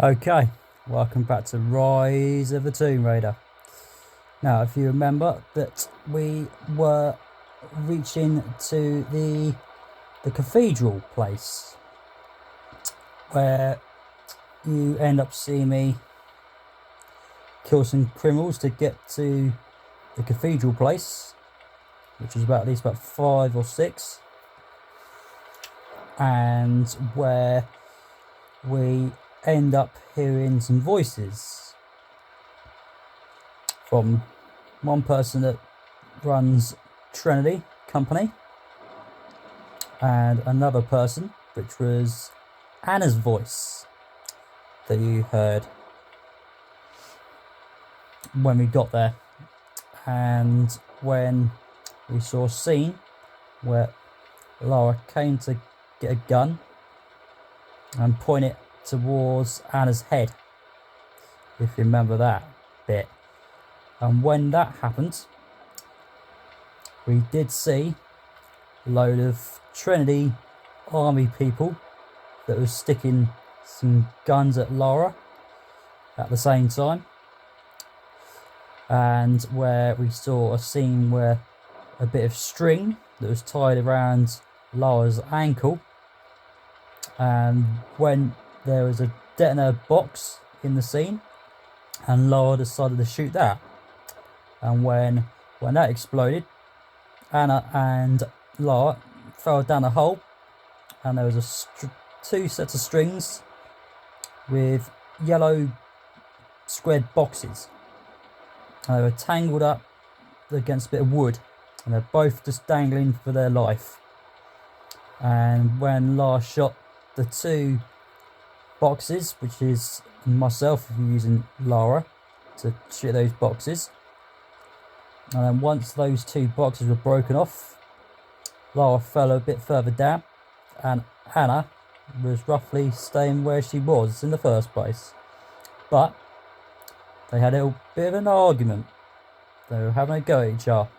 Okay, welcome back to Rise of the Tomb Raider. Now, if you remember that we were reaching to the cathedral place where you end up seeing me kill some criminals to get to the cathedral place, which is at least about 5 or 6, and where we end up hearing some voices from one person that runs Trinity Company and another person, which was Anna's voice that you heard when we got there, and when we saw a scene where Lara came to get a gun and point it towards Anna's head, if you remember that bit. And when that happened, we did see a load of Trinity army people that was sticking some guns at Lara at the same time, and where we saw a scene where a bit of string that was tied around Lara's ankle, and when there was a detonator box in the scene and Lara decided to shoot that, and when that exploded, Anna and Lara fell down a hole, and there was two sets of strings with yellow squared boxes, and they were tangled up against a bit of wood, and they're both just dangling for their life. And when Lara shot the two boxes, which is myself if you're using Lara to shoot those boxes, and then once those two boxes were broken off, Lara fell a bit further down, and Anna was roughly staying where she was in the first place. But they had a little bit of an argument. They were having a go at each other,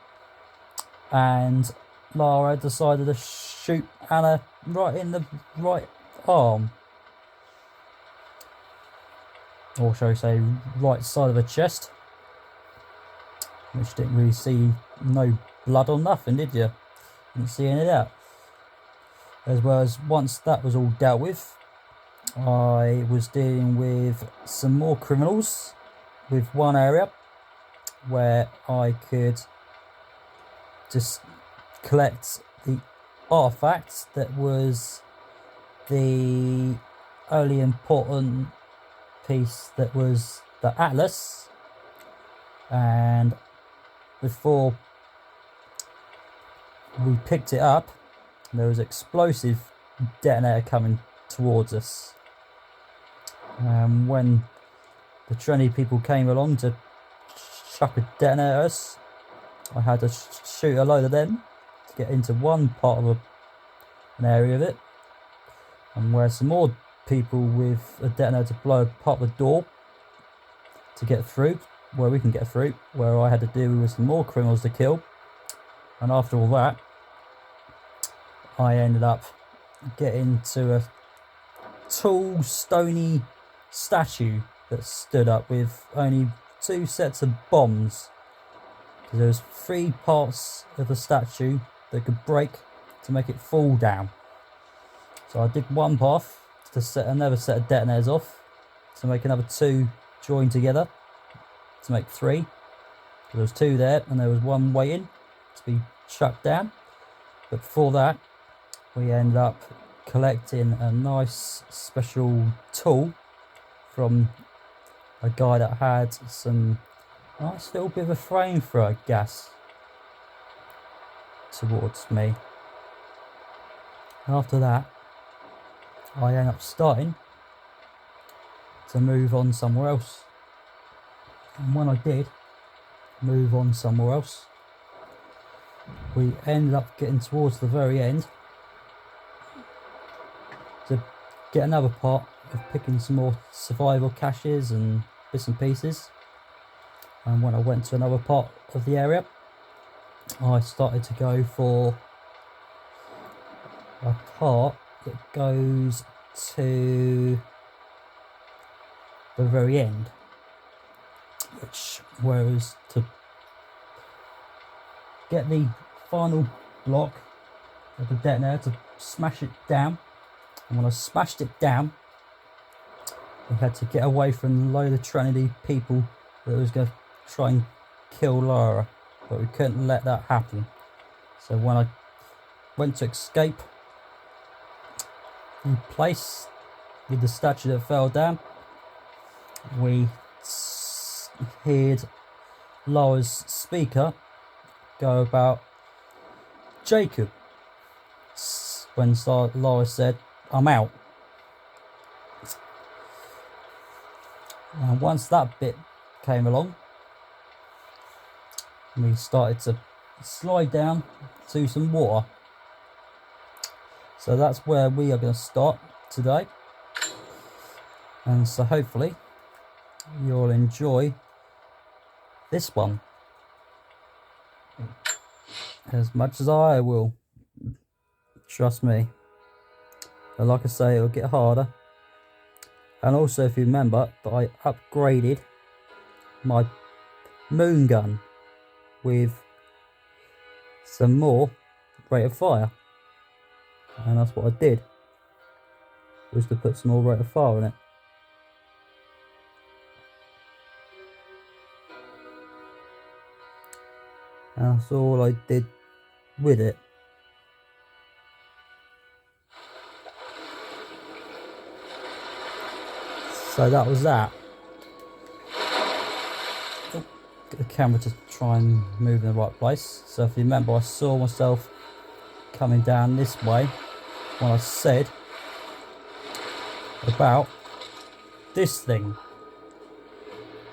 and Lara decided to shoot Anna right in the right arm, or shall we say right side of her chest, which didn't really see no blood or nothing, did you? Didn't see any of that. As well as once that was all dealt with, I was dealing with some more criminals with one area where I could just collect the artifact that was the only important piece, that was the Atlas. And before we picked it up, there was explosive detonator coming towards us. When the Trinity people came along to chuck a detonator at us, I had to shoot a load of them to get into one part of an area of it, and where some more people with a detonator to blow apart the door to get through, where we can get through, where I had to deal with some more criminals to kill. And after all that, I ended up getting to a tall, stony statue that stood up with only 2 sets of bombs, because there was 3 parts of the statue that could break to make it fall down. So I did one path to set another set of detonators off to make another 2 join together to make 3. There was 2 there, and there was 1 waiting to be chucked down. But before that, we ended up collecting a nice special tool from a guy that had some nice little bit of a flamethrower gas towards me. After that, I ended up starting to move on somewhere else. And when I did move on somewhere else, we ended up getting towards the very end to get another part of picking some more survival caches and bits and pieces. And when I went to another part of the area, I started to go for a part that goes to the very end, which was to get the final block of the detonator to smash it down. And when I smashed it down, we had to get away from the load of Trinity people that was going to try and kill Lara, but we couldn't let that happen. So when I went to escape the place with the statue that fell down, we heard Lara's speaker go about Jacob when Lara said, "I'm out." And once that bit came along, we started to slide down to some water. So that's where we are going to start today. And so hopefully you'll enjoy this one as much as I will. Trust me. But like I say, it'll get harder. And also, if you remember, that I upgraded my moon gun with some more rate of fire, and that's what I did, was to put some more rate of fire in it. And that's all I did with it. So that was that. Get the camera to try and move in the right place. So if you remember, I saw myself coming down this way when I said about this thing,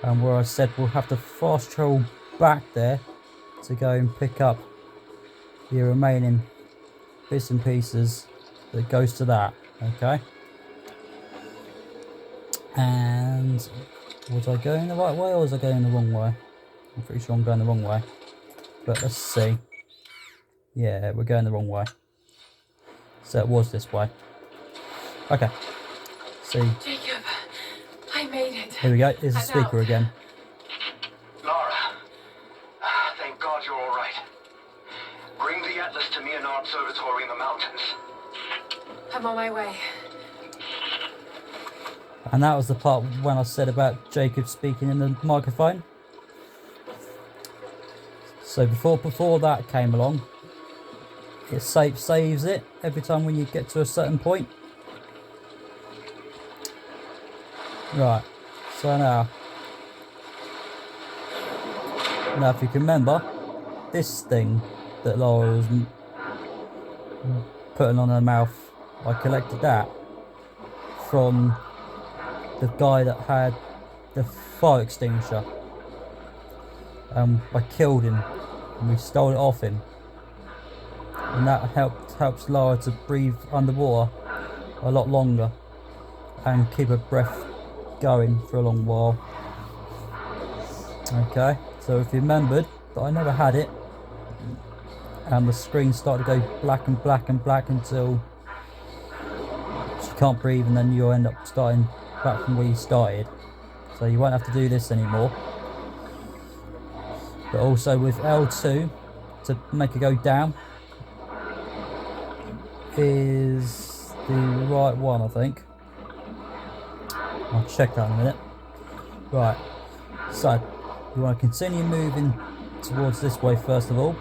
and where I said we'll have to fast travel back there to go and pick up the remaining bits and pieces that goes to that. Okay. And was I going the right way or was I going the wrong way? I'm pretty sure I'm going the wrong way. But let's see. Yeah, we're going the wrong way. So it was this way. Okay. See. Jacob, I made it. Here we go. Here's the speaker again. Lara, thank God you're all right. Bring the Atlas to me in our observatory in the mountains. I'm on my way. And that was the part when I said about Jacob speaking in the microphone. So before that came along, it saves it every time when you get to a certain point. Right, so now if you can remember, this thing that Lara was putting on her mouth, I collected that from the guy that had the fire extinguisher. I killed him and we stole it off him, and that helps Lara to breathe underwater a lot longer and keep her breath going for a long while. Okay, so if you remembered that I never had it, and the screen started to go black and black and black until she can't breathe, and then you'll end up starting back from where you started. So you won't have to do this anymore. But also with L2, to make it go down, is the right one, I think. I'll check that in a minute. Right, so you want to continue moving towards this way first of all,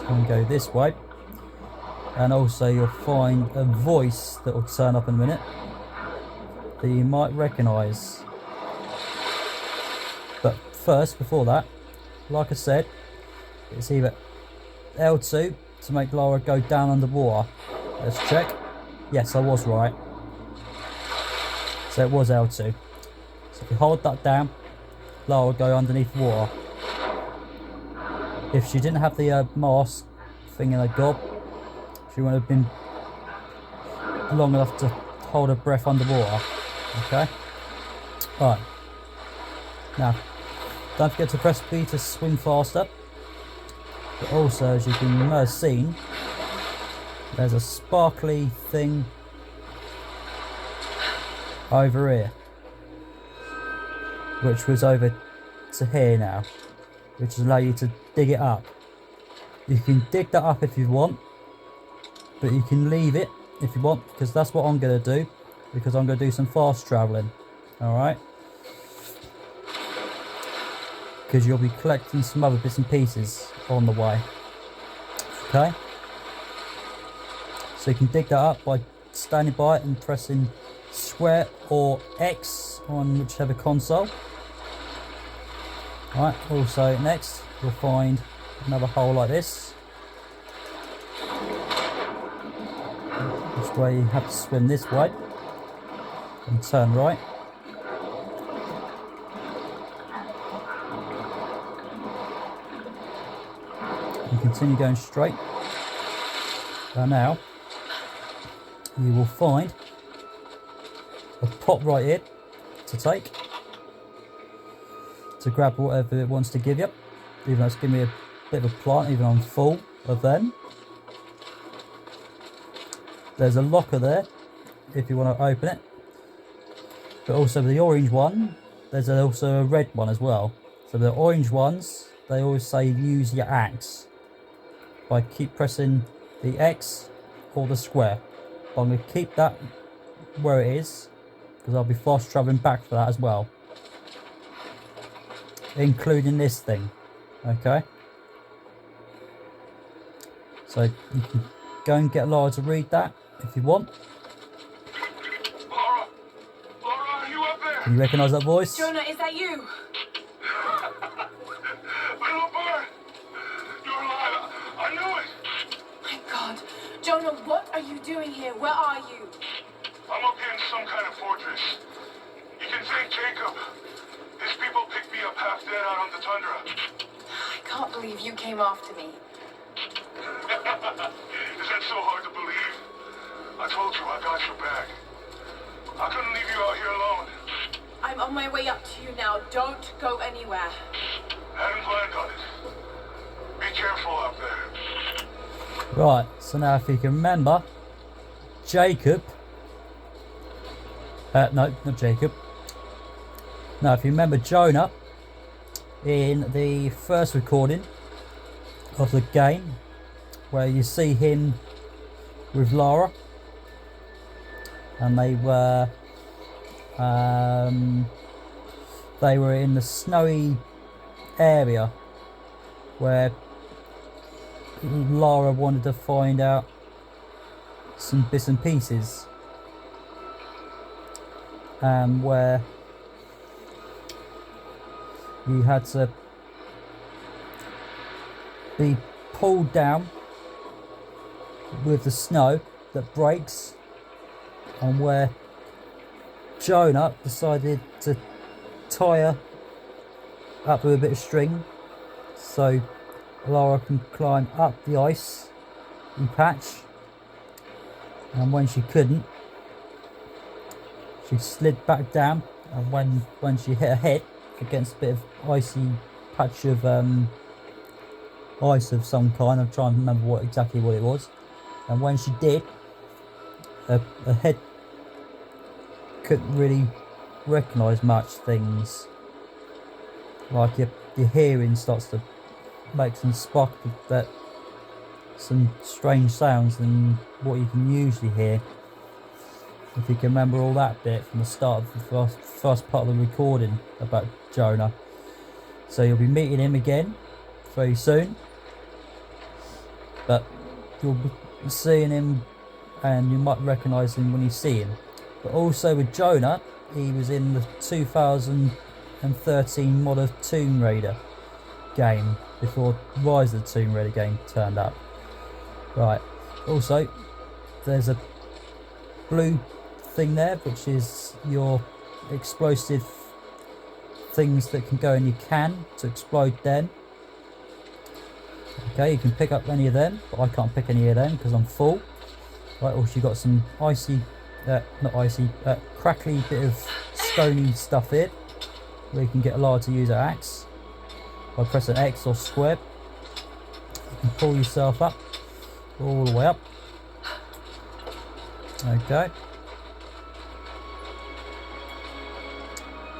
and go this way, and also you'll find a voice that will turn up in a minute that you might recognise. But first, before that, like I said, it's either L2 to make Lara go down underwater. Let's check. Yes, I was right. So it was L2. So if you hold that down, Lara will go underneath water. If she didn't have the mask thing in her gob, she wouldn't have been long enough to hold her breath underwater. Okay? Alright. Now, don't forget to press B to swim faster. But also, as you can have seen, there's a sparkly thing over here, which was over to here now, which will allow you to dig it up. You can dig that up if you want, but you can leave it if you want, because that's what I'm going to do, because I'm going to do some fast travelling. Alright? Because you'll be collecting some other bits and pieces on the way. Okay? So you can dig that up by standing by it and pressing square or X on whichever console. Alright, also next you'll find another hole like this. This way you have to swim this way and turn right. And continue going straight. And now you will find a pot right here to take, to grab whatever it wants to give you, even though it's giving me a bit of a plant, even though I'm full of them. There's a locker there if you want to open it, but also the orange one, there's also a red one as well. So the orange ones, they always say use your axe by keep pressing the X or the square. But I'm going to keep that where it is, because I'll be fast travelling back for that as well, including this thing. Okay, so you can go and get Lara to read that if you want. Lara, are you up there? Can you recognise that voice? Jonah, is that you? Little bird, you're alive. I knew it. My God. Jonah, what are you doing here? Where are you? I'm up here in some kind of fortress. You can thank Jacob. His people picked me up half dead out on the tundra. I can't believe you came after me. Is that so hard to believe? I told you I got your back. I couldn't leave you out here alone. I'm on my way up to you now. Don't go anywhere. Hadn't planned on it. Be careful out there. Right, so now if you can remember, Jacob, no, not Jacob. Now if you remember Jonah, in the first recording of the game, where you see him with Lara, and they were in the snowy area where Lara wanted to find out some bits and pieces, where you had to be pulled down with the snow that breaks, and where Jonah decided to tie her up with a bit of string so Lara can climb up the ice patch, and when she couldn't, she slid back down, and when she hit her head against a bit of icy patch of ice of some kind, I'm trying to remember exactly what it was, and when she did, her head couldn't really recognise much things, like your hearing starts to make some some strange sounds than what you can usually hear, if you can remember all that bit from the start of the first part of the recording about Jonah. So you'll be meeting him again very soon, but you'll be seeing him and you might recognise him when you see him. But also with Jonah, he was in the 2013 mod of Tomb Raider game before Rise of the Tomb Raider game turned up. Right, also there's a blue thing there, which is your explosive things that can go in your can to explode them. Okay, you can pick up any of them, but I can't pick any of them because I'm full. Right, also you got some crackly bit of stony stuff here, where you can get Lara to use her axe by pressing X or square. You can pull yourself up all the way up. Okay.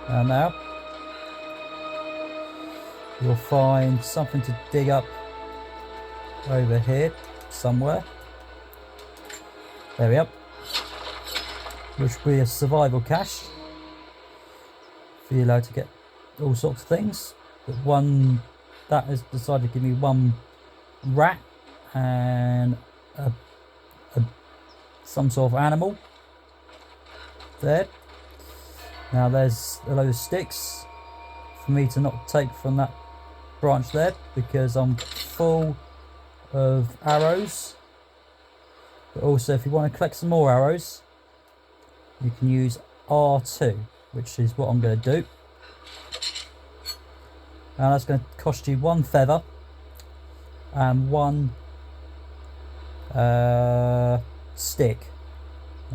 And now you'll find something to dig up over here somewhere. There we are. Which will be a survival cache for you allowed to get all sorts of things. But one that has decided to give me one rat and some sort of animal. There. Now there's a load of sticks for me to not take from that branch there because I'm full of arrows. But also if you want to collect some more arrows, you can use R2, which is what I'm going to do. And that's going to cost you 1 feather and 1 stick.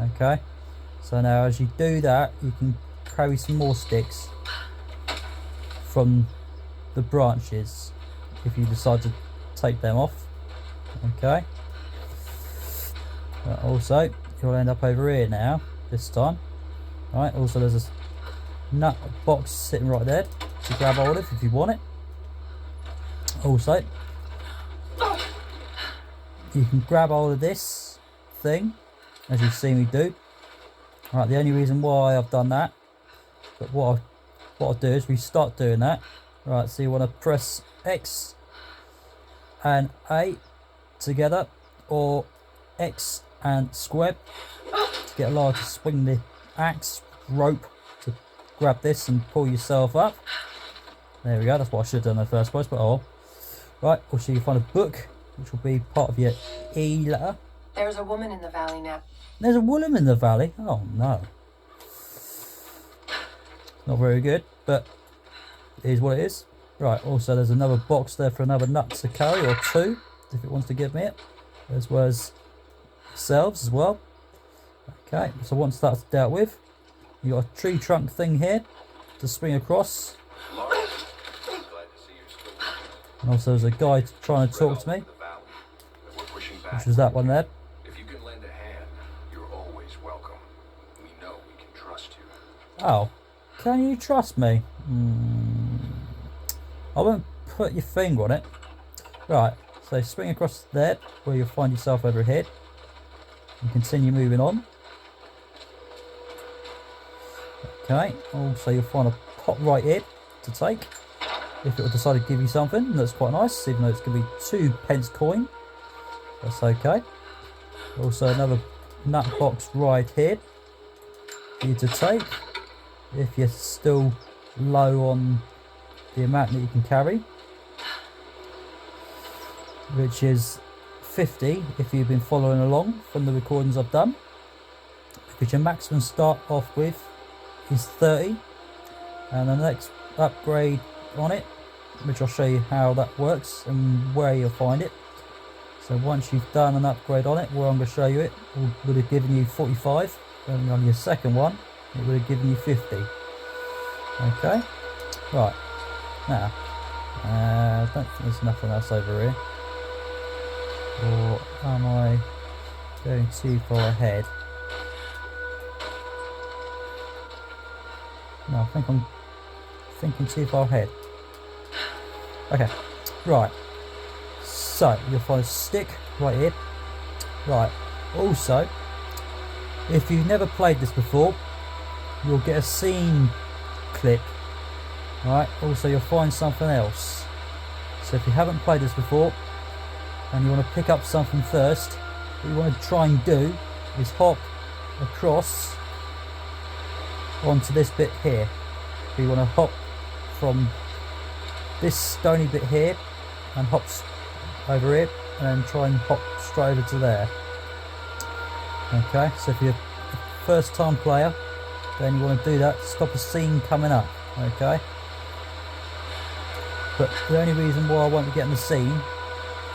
Okay, so now as you do that, you can carry some more sticks from the branches if you decide to take them off. Okay, but also you'll end up over here now this time. Alright, also there's a nut box sitting right there to grab hold of if you want it. Also you can grab hold of this thing as you see me do. Alright, the only reason why I've done that, but what I'll do is we start doing that. Right, so you want to press X and A together, or X and square to get allowed to swing the axe rope to grab this and pull yourself up. There we go, that's what I should have done in the first place, but oh. Right, also you find a book, which will be part of your E letter. There's a woman in the valley now. There's a woman in the valley? Oh no. Not very good, but it is what it is. Right, also there's another box there for another nut to carry, or 2, if it wants to give me it. As well as yourselves as well. Okay, so once that's dealt with, you got a tree trunk thing here to swing across. And also there's a guy trying to talk to me, which was that one there. If you can lend a hand, you're always welcome. We know we can trust you. Oh, can you trust me? I won't put your finger on it. Right, so swing across there where you'll find yourself over here and continue moving on. Okay, also you'll find a pot right here to take if it will decide to give you something. That's quite nice, even though it's going to be 2 pence coin. That's okay. Also another nut box right here for you to take if you're still low on the amount that you can carry, which is 50 if you've been following along from the recordings I've done, because your maximum start off with is 30, and the next upgrade on it, which I'll show you how that works and where you'll find it. So once you've done an upgrade on it, where I'm going to show you it, would have given you 45, and on your second one it would have given you 50. Okay, right, now I don't think there's nothing else over here, or am I going too far ahead? No, I think I'm thinking too far ahead. Okay, right, so you'll find a stick right here. Right, also if you've never played this before, you'll get a scene clip. Right, also you'll find something else. So if you haven't played this before and you want to pick up something first, what you want to try and do is hop across onto this bit here. So you want to hop from this stony bit here and hop over here, and then try and hop straight over to there. Okay, so if you're a first time player, then you want to do that to stop a scene coming up. Okay, but the only reason why I won't be getting the scene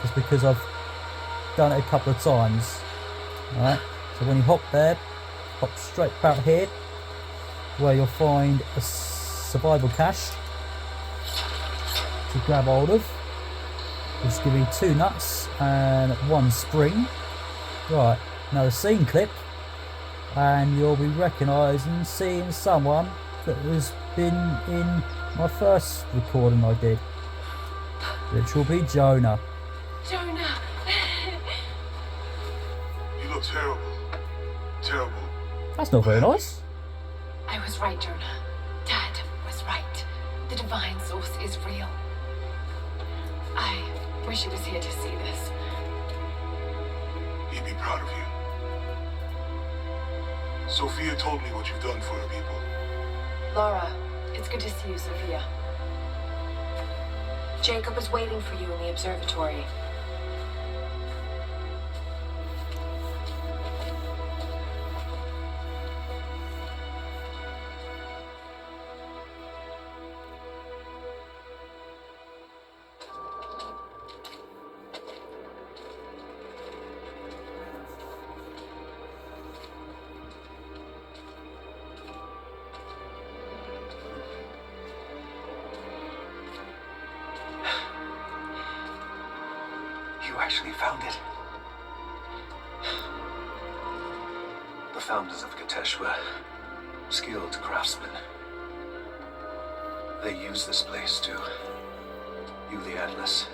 is because I've done it a couple of times. Alright, so when you hop there, hop straight back here where you'll find a survival cache to grab hold of, which will give you 2 nuts and 1 spring. Right, now the scene clip, and you'll be recognising seeing someone that has been in my first recording I did, which will be Jonah. Jonah! You look terrible. Terrible. That's not very nice. I was right, Jonah. Dad was right. The divine source is real. I wish he was here to see this. He'd be proud of you. Sophia told me what you've done for her people. Lara, it's good to see you, Sophia. Jacob is waiting for you in the observatory. You actually found it. The founders of Kitezh were skilled craftsmen. They used this place to view the Atlas.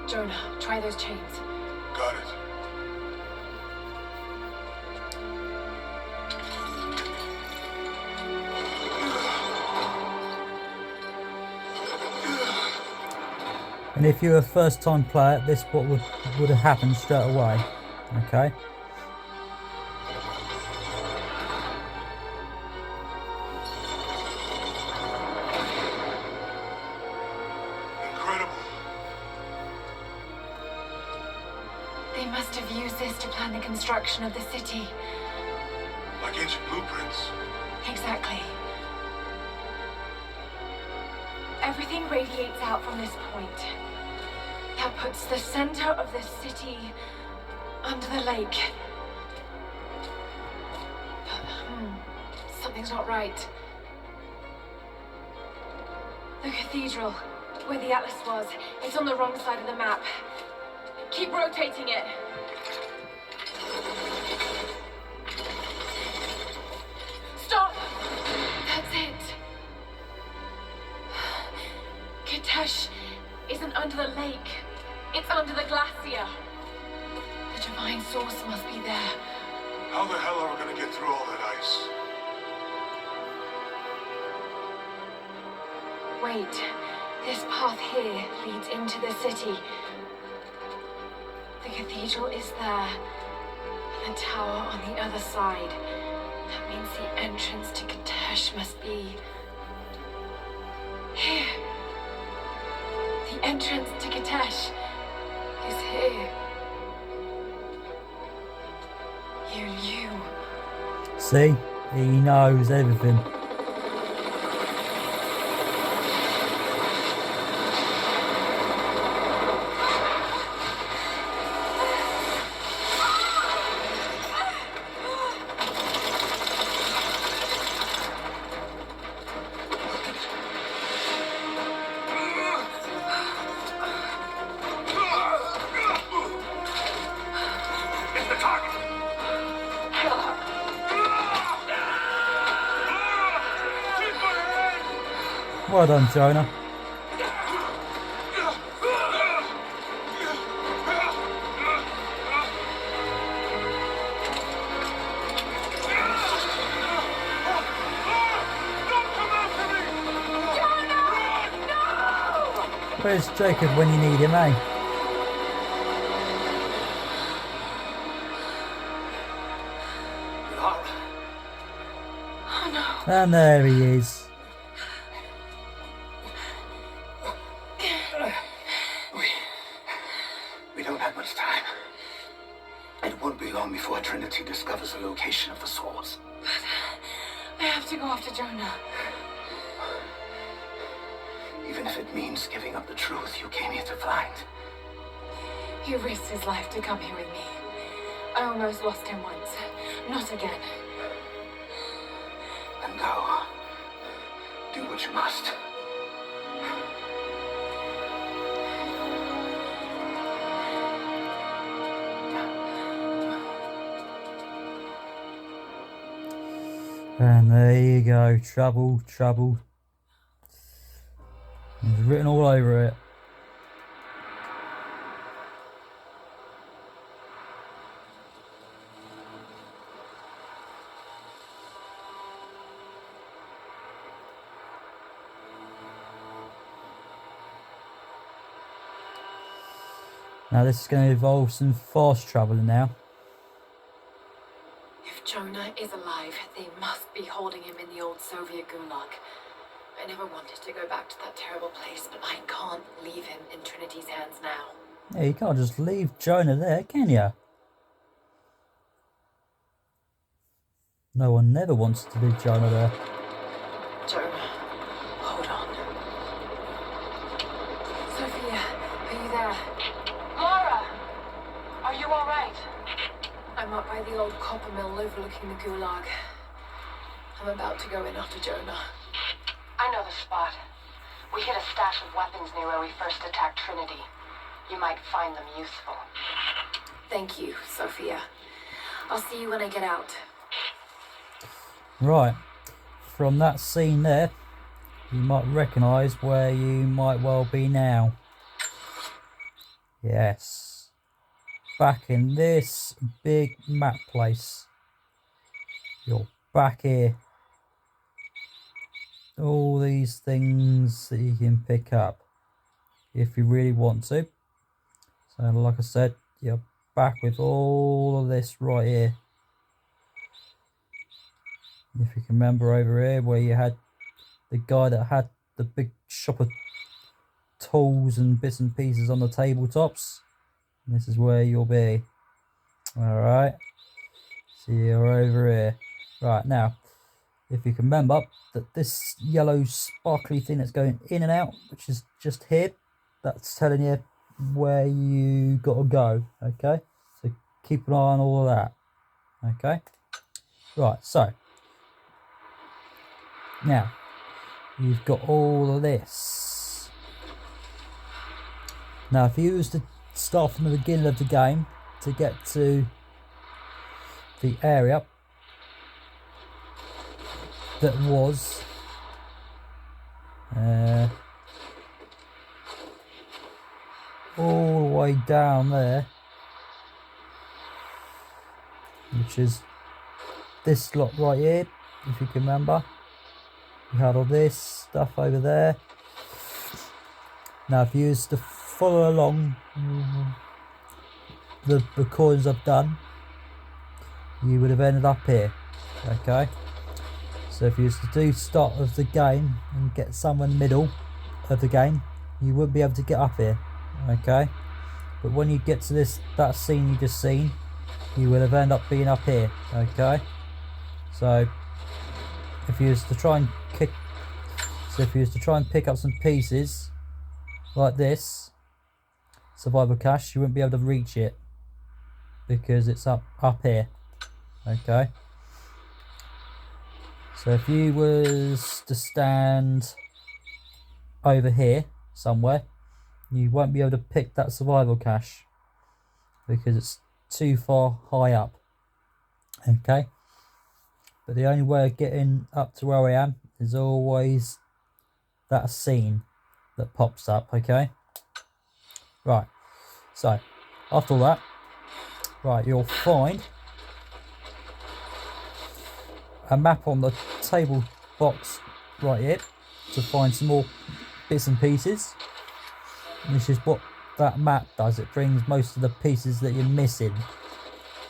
Jonah, try those chains. Got it. And if you're a first time player, this what would have happened straight away. Okay. Incredible. They must have used this to plan the construction of the city. Like ancient blueprints. Exactly. Everything radiates out from this point. That puts the center of the city under the lake. But, something's not right. The cathedral, where the Atlas was, it's on the wrong side of the map. Keep rotating it. Stop! That's it. Kitezh isn't under the lake. It's under the glacier. The divine source must be there. How the hell are we gonna get through all that ice? Wait. This path here leads into the city. The cathedral is there. And the tower on the other side. That means the entrance to Kitezh must be here. The entrance to Kitezh is here. You knew. See, he knows everything. It's the target! Kill her. Well done, Jonah. Where's Jacob when you need him, eh? Lara. Oh no. And there he is. We don't have much time. It won't be long before Trinity discovers the location of the source. I have to go after Jonah. Even if it means giving up the truth you came here to find. He risked his life to come here with me. I almost lost him once. Not again. Then go. Do what what you must. And there you go, trouble, trouble. It's written all over it. Now this is going to involve some fast travelling now. If Jonah is alive, they must be holding him in the old Soviet gulag. I never wanted to go back to that terrible place, but I can't leave him in Trinity's hands now. Yeah, you can't just leave Jonah there, can you? No one never wants to leave Jonah there. Jonah, hold on. Sophia, are you there? Laura! Are you alright? I'm up by the old copper mill overlooking the gulag. I'm about to go in after Jonah. I know the spot. We hid a stash of weapons near where we first attacked Trinity. You might find them useful. Thank you, Sophia. I'll see you when I get out. Right, from that scene there, you might recognise where you might well be now. Yes, back in this big map place. You're back here. All these things that you can pick up if you really want to. So like I said, you're back with all of this right here. If you can remember over here where you had the guy that had the big shop of tools and bits and pieces on the tabletops, this is where you'll be. Alright, so you're over here. Right, now, if you can remember that this yellow sparkly thing that's going in and out, which is just here, that's telling you where you gotta go, okay? So keep an eye on all of that, okay? Right, so now you've got all of this. Now if you was to start from the beginning of the game to get to the area that was all the way down there, which is this lot right here, if you can remember. You had all this stuff over there. Now if you used to follow along the recordings I've done, you would have ended up here, okay? So if you used to do start of the game and get somewhere in the middle of the game, you wouldn't be able to get up here, okay? But when you get to that scene you just seen, you will have ended up being up here, okay? So if you used to try and pick up some pieces like this survival cache, you wouldn't be able to reach it because it's up here, okay? So if you was to stand over here somewhere, you won't be able to pick that survival cache because it's too far high up, okay? But the only way of getting up to where I am is always that scene that pops up, okay? Right, so after all that, right, you'll find a map on the table box right here to find some more bits and pieces. This is what that map does. It brings most of the pieces that you're missing,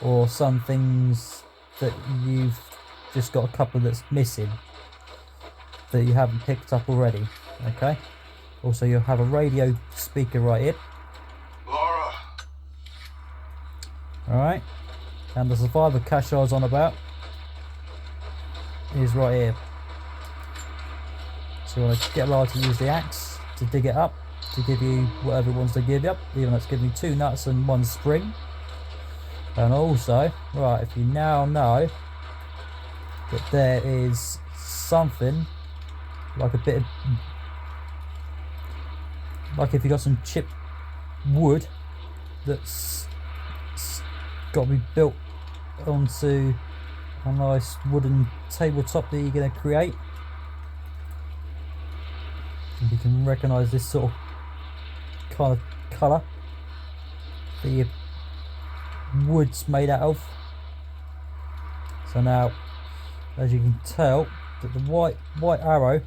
or some things that you've just got a couple that's missing that you haven't picked up already, okay? Also you'll have a radio speaker right here. Laura! Alright, and the survivor cache I was on about is right here. So you want to get Laura to use the axe to dig it up, to give you whatever it wants to give you, even though it's giving you 2 nuts and 1 spring. And also, right, if you now know that there is something like a bit of, like if you got some chipped wood that's got to be built onto a nice wooden tabletop that you're going to create. And you can recognise this sort of kind of colour that your wood's made out of. So now, as you can tell, that the white arrow,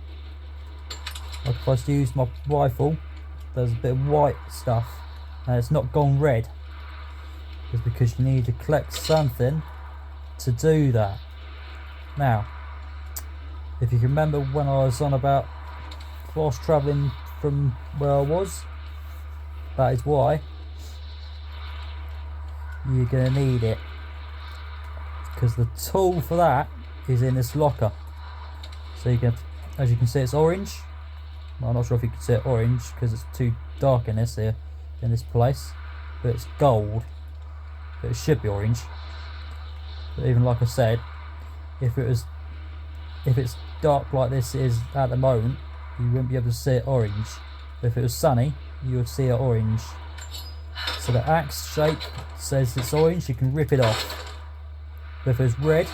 like if I was to use my rifle, there's a bit of white stuff and it's not gone red. It's because you need to collect something to do that. Now, if you can remember when I was on about fast travelling from where I was, that is why you're going to need it, because the tool for that is in this locker. So you can, as you can see, it's orange. Well, I'm not sure if you can see it orange because it's too dark in this here, in this place, but it's gold, but it should be orange. But even like I said, if it's dark like this is at the moment, you wouldn't be able to see it orange. But if it was sunny, you would see it orange. So the axe shape says it's orange, you can rip it off. But if it's red,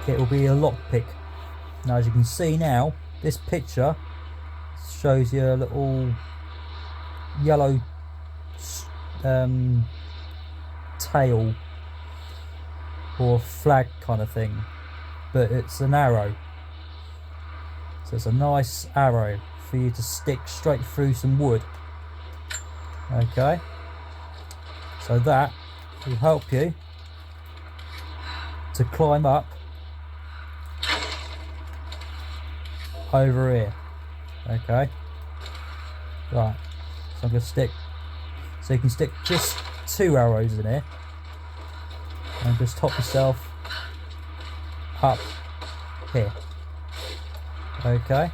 it will be a lockpick. Now, as you can see now, this picture shows you a little yellow tail or flag kind of thing, but it's an arrow. So it's a nice arrow for you to stick straight through some wood. Okay, so that will help you to climb up over here. Okay, right, so I'm going to stick, so you can stick just 2 arrows in here and just top yourself up here. Okay,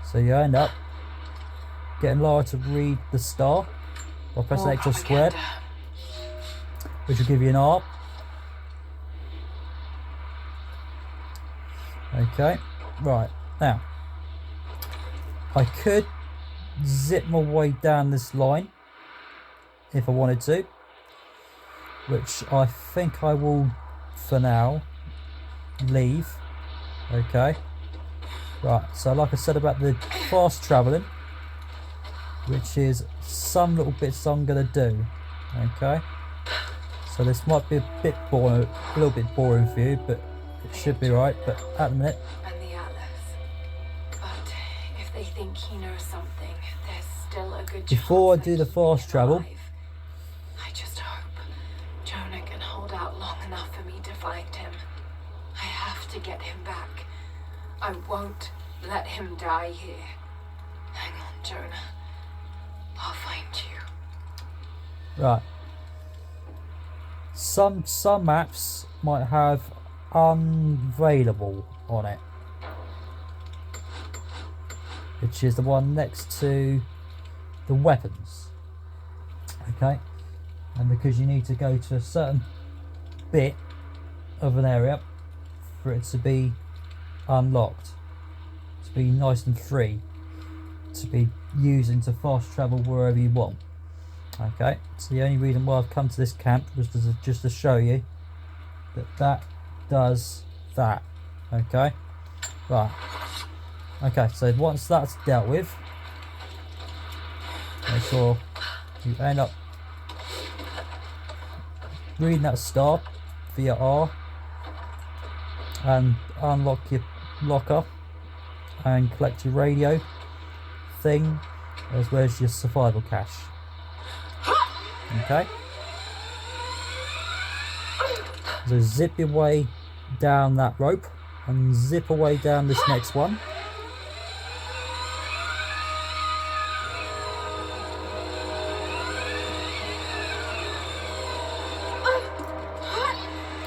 so you end up getting Lara to read the star by pressing X or squared, which will give you an ARP. Okay, right, now I could zip my way down this line if I wanted to, which I think I will for now leave. Okay, right, so like I said about the fast travelling, which is some little bits I'm going to do. Okay, so this might be a bit boring, a little bit boring for you, but it should be right. But at the minute, And the Atlas. But if they think he knows something, there's still a good chance. before I that do the he fast is travel, alive. I just hope Jonah can hold out long enough for me to find him. I have to get him back. I won't let him die here. Hang on, Jonah. I'll find you. right, some maps might have unavailable on it, which is the one next to the weapons. Okay, and because you need to go to a certain bit of an area for it to be unlocked, to be nice and free, to be using to fast travel wherever you want. Okay, so the only reason why I've come to this camp was just to show you that does that. Okay, right, okay, so once that's dealt with, make sure you end up reading that star via R and unlock your locker and collect your radio thing as well as your survival cache. Okay, so zip your way down that rope and zip away down this next one.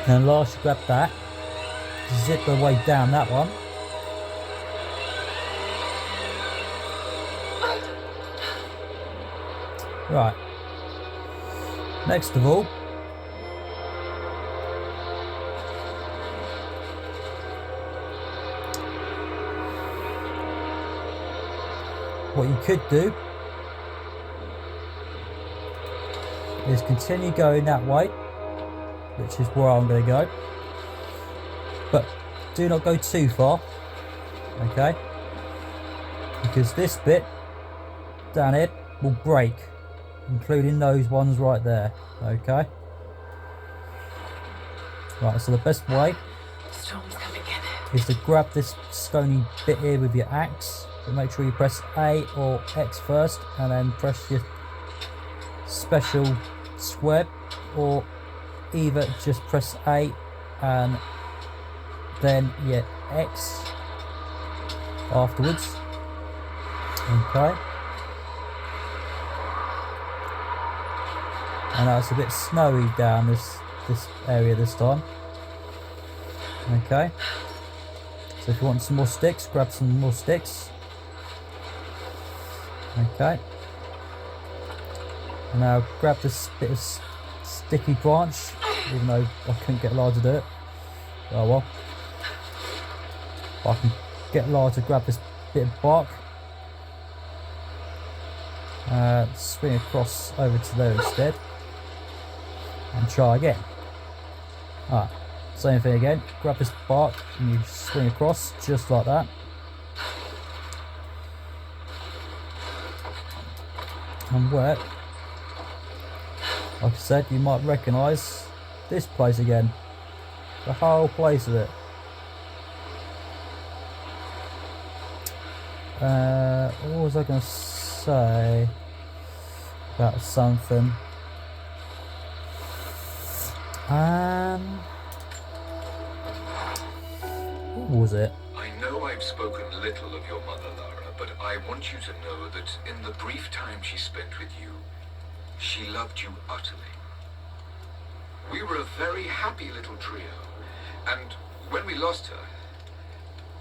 And last, you grab that, zip away down that one. Right, next of all, what you could do is continue going that way, which is where I'm going to go, but do not go too far, okay, because this bit down here will break, including those ones right there, okay. Right, so the best way Storm's coming in. is to grab this stony bit here with your axe, but make sure you press A or X first, and then press your special square, or either just press A and then your X afterwards, okay. And now it's a bit snowy down this area this time, okay. So if you want some more sticks, grab some more sticks, okay. And now grab this bit of sticky branch, even though I couldn't get Lara to do it. Oh well. I can get Lara to grab this bit of bark, swing across over to there instead, and try again. Alright, same thing again, grab this bark and you swing across just like that. And work. Like I said, you might recognise this place again. The whole place of it. What was I going to say about something? What was it? I know I've spoken little of your mother, Lara, but I want you to know that in the brief time she spent with you, she loved you utterly. We were a very happy little trio, and when we lost her,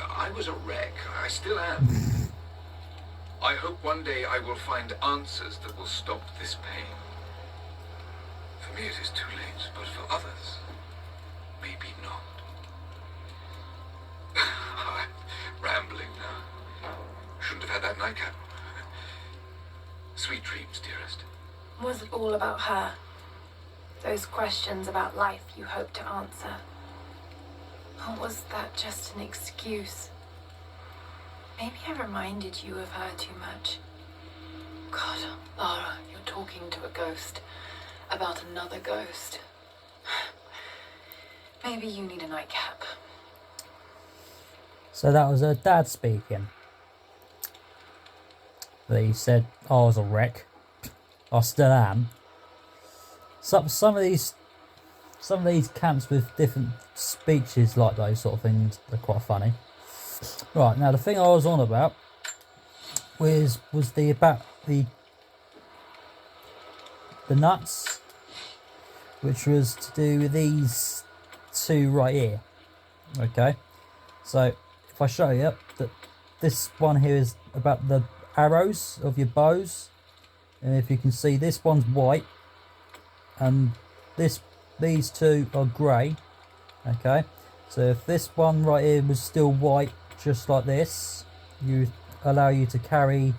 I was a wreck. I still am. I hope one day I will find answers that will stop this pain. For me it is too late, but for others, maybe not. I'm rambling now. Shouldn't have had that nightcap. Sweet dreams, dearest. Was it all about her? Those questions about life you hoped to answer? Or was that just an excuse? Maybe I reminded you of her too much. God, Lara, you're talking to a ghost. About another ghost. Maybe you need a nightcap. So that was her dad speaking. But he said, I was a wreck. I still am. Some of these camps with different speeches like those sort of things are quite funny. Right, now the thing I was on about was about the nuts, which was to do with these two right here. Okay, so if I show you that this one here is about the arrows of your bows, and if you can see, this one's white and these two are grey. Okay, so if this one right here was still white, just like this, you allow you to carry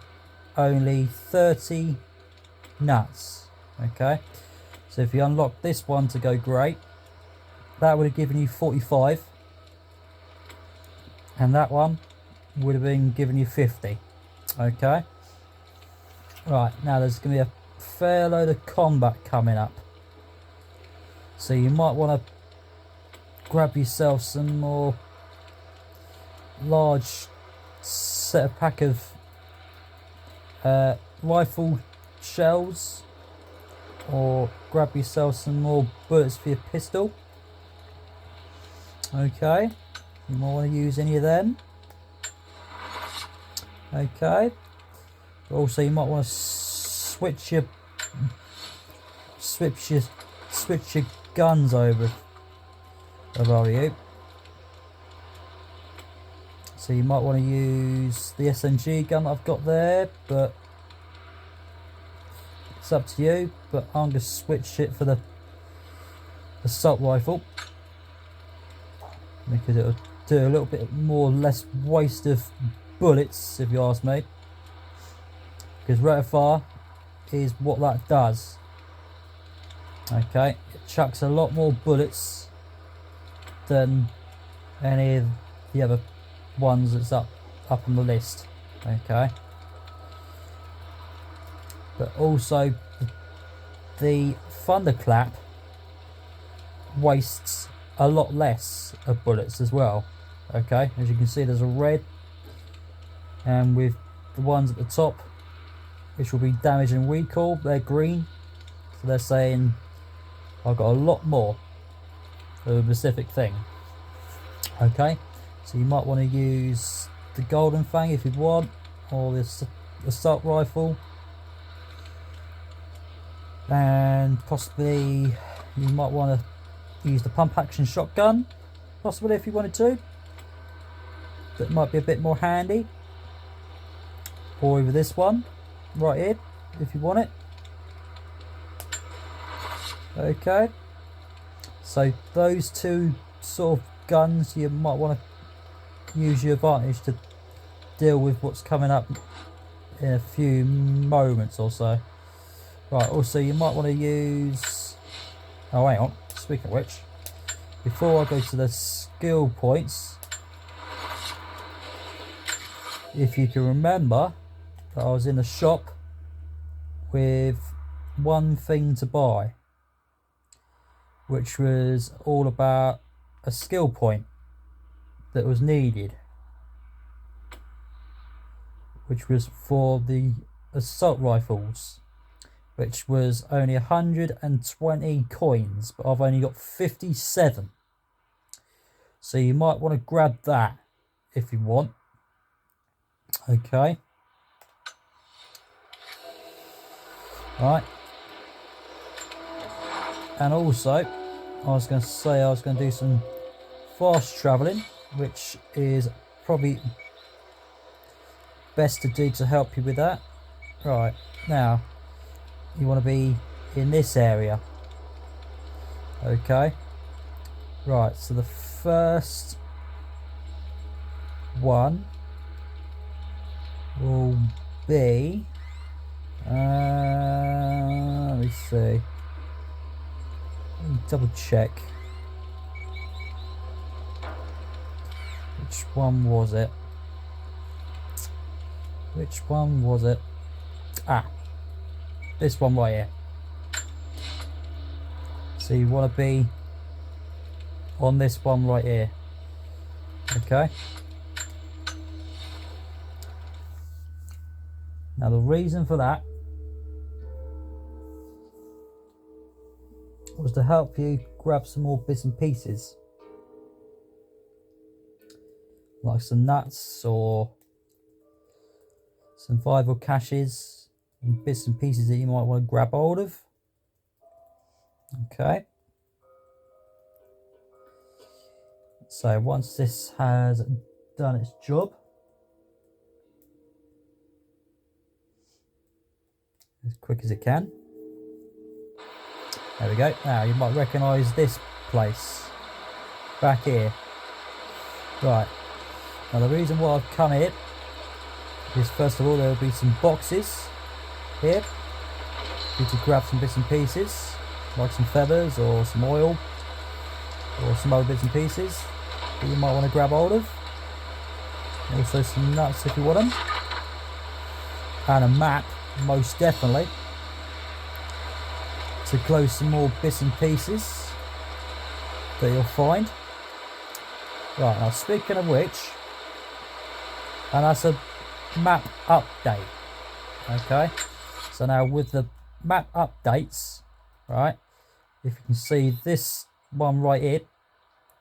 only 30 nuts. Okay, so if you unlock this one to go grey, that would have given you 45, and that one would have been giving you 50. Okay, right, now there's going to be a fair load of combat coming up, so you might want to grab yourself some more large set of pack of rifle shells, or grab yourself some more bullets for your pistol. Okay, you might want to use any of them. Okay, also you might want to switch your guns over if I were you. So you might want to use the SMG gun that I've got there, but it's up to you. But I'm going to switch it for the assault rifle, because it'll do a little bit more less waste of bullets, if you ask me. because rate of fire is what that does. Okay, it chucks a lot more bullets than any of the other ones that's up on the list. Okay, but also the thunderclap wastes a lot less of bullets as well. Okay, as you can see, there's a red, and with the ones at the top, which will be damage and recall, they're green. So they're saying I've got a lot more of a specific thing. Okay, so you might want to use the Golden Fang if you want, or this assault rifle, and possibly you might want to use the pump action shotgun, possibly if you wanted to. That might be a bit more handy, or either this one right here if you want it. Okay, so those two sort of guns you might want to use your advantage to deal with what's coming up in a few moments or so. Right, also you might want to use, oh hang on, speaking of which, before I go to the skill points, if you can remember that I was in the shop with one thing to buy, which was all about a skill point that was needed, which was for the assault rifles, which was only 120 coins, but I've only got 57. So you might want to grab that if you want. Okay. Right. And also, I was going to say I was going to do some fast travelling, which is probably best to do to help you with that. Right, now you want to be in this area. Okay. Right, so the first one will be let me see, let me double check which one was it, this one right here. So you want to be on this one right here. Okay, now the reason for that was to help you grab some more bits and pieces, like some nuts or some vital caches and bits and pieces that you might want to grab hold of. Okay, so once this has done its job, as quick as it can, there we go. Now you might recognise this place back here. Right, now the reason why I've come here is, first of all, there will be some boxes here for you to grab some bits and pieces, like some feathers or some oil or some other bits and pieces that you might want to grab hold of. Also some nuts if you want them, and a map, most definitely, to close some more bits and pieces that you'll find. Right, now speaking of which, and that's a map update. Okay, so now with the map updates, right, if you can see this one right here,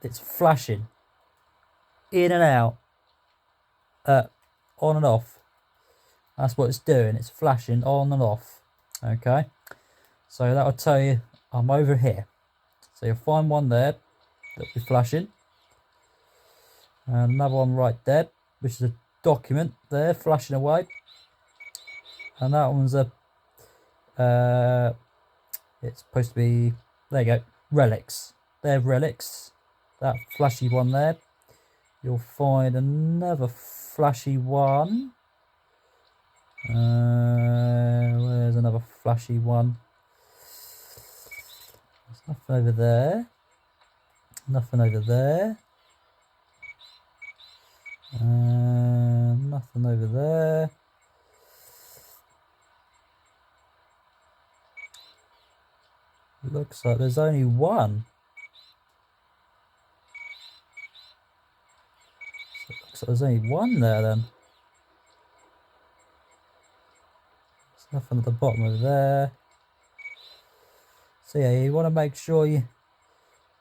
it's flashing in and out, on and off. That's what it's doing, it's flashing on and off. Okay, so that'll tell you I'm over here. So you'll find one there that'll be flashing, and another one right there, which is a document there flashing away, and that one's a it's supposed to be, there you go, relics. They're relics. That flashy one there. You'll find another flashy one Where's another flashy one? There's nothing over there. Nothing over there. Nothing over there. Looks like there's only one. So it looks like there's only one there then. There's nothing at the bottom of there. So yeah, you want to make sure you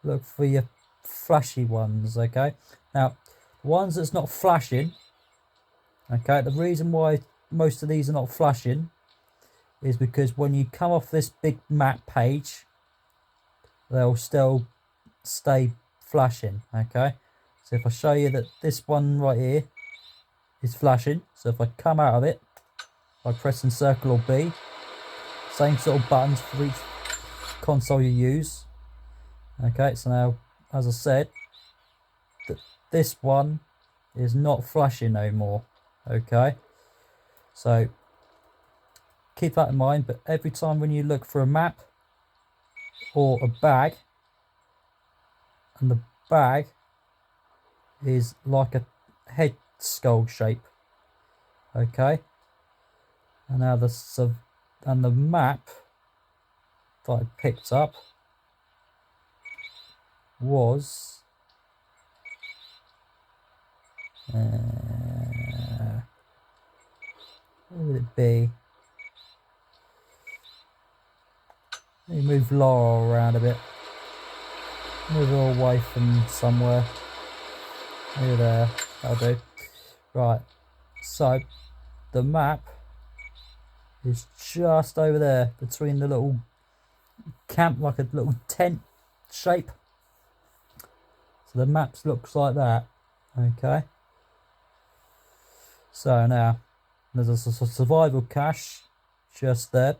look for your flashy ones, okay? Now, the ones that's not flashing, okay, the reason why most of these are not flashing is because when you come off this big map page, they'll still stay flashing, okay? So if I show you that this one right here is flashing, so if I come out of it by pressing circle or B, same sort of buttons for each console you use, okay? So now, as I said, this one is not flashing no more, okay? So keep that in mind, but every time when you look for a map or a bag, and the bag is like a head skull shape, okay, and now the map that I picked up was where would it be? Let me move Laura around a bit. Move her away from somewhere. Maybe there. That'll do. Right. So the map is just over there between the little camp, like a little tent shape. So the map looks like that. Okay. So now there's a survival cache just there.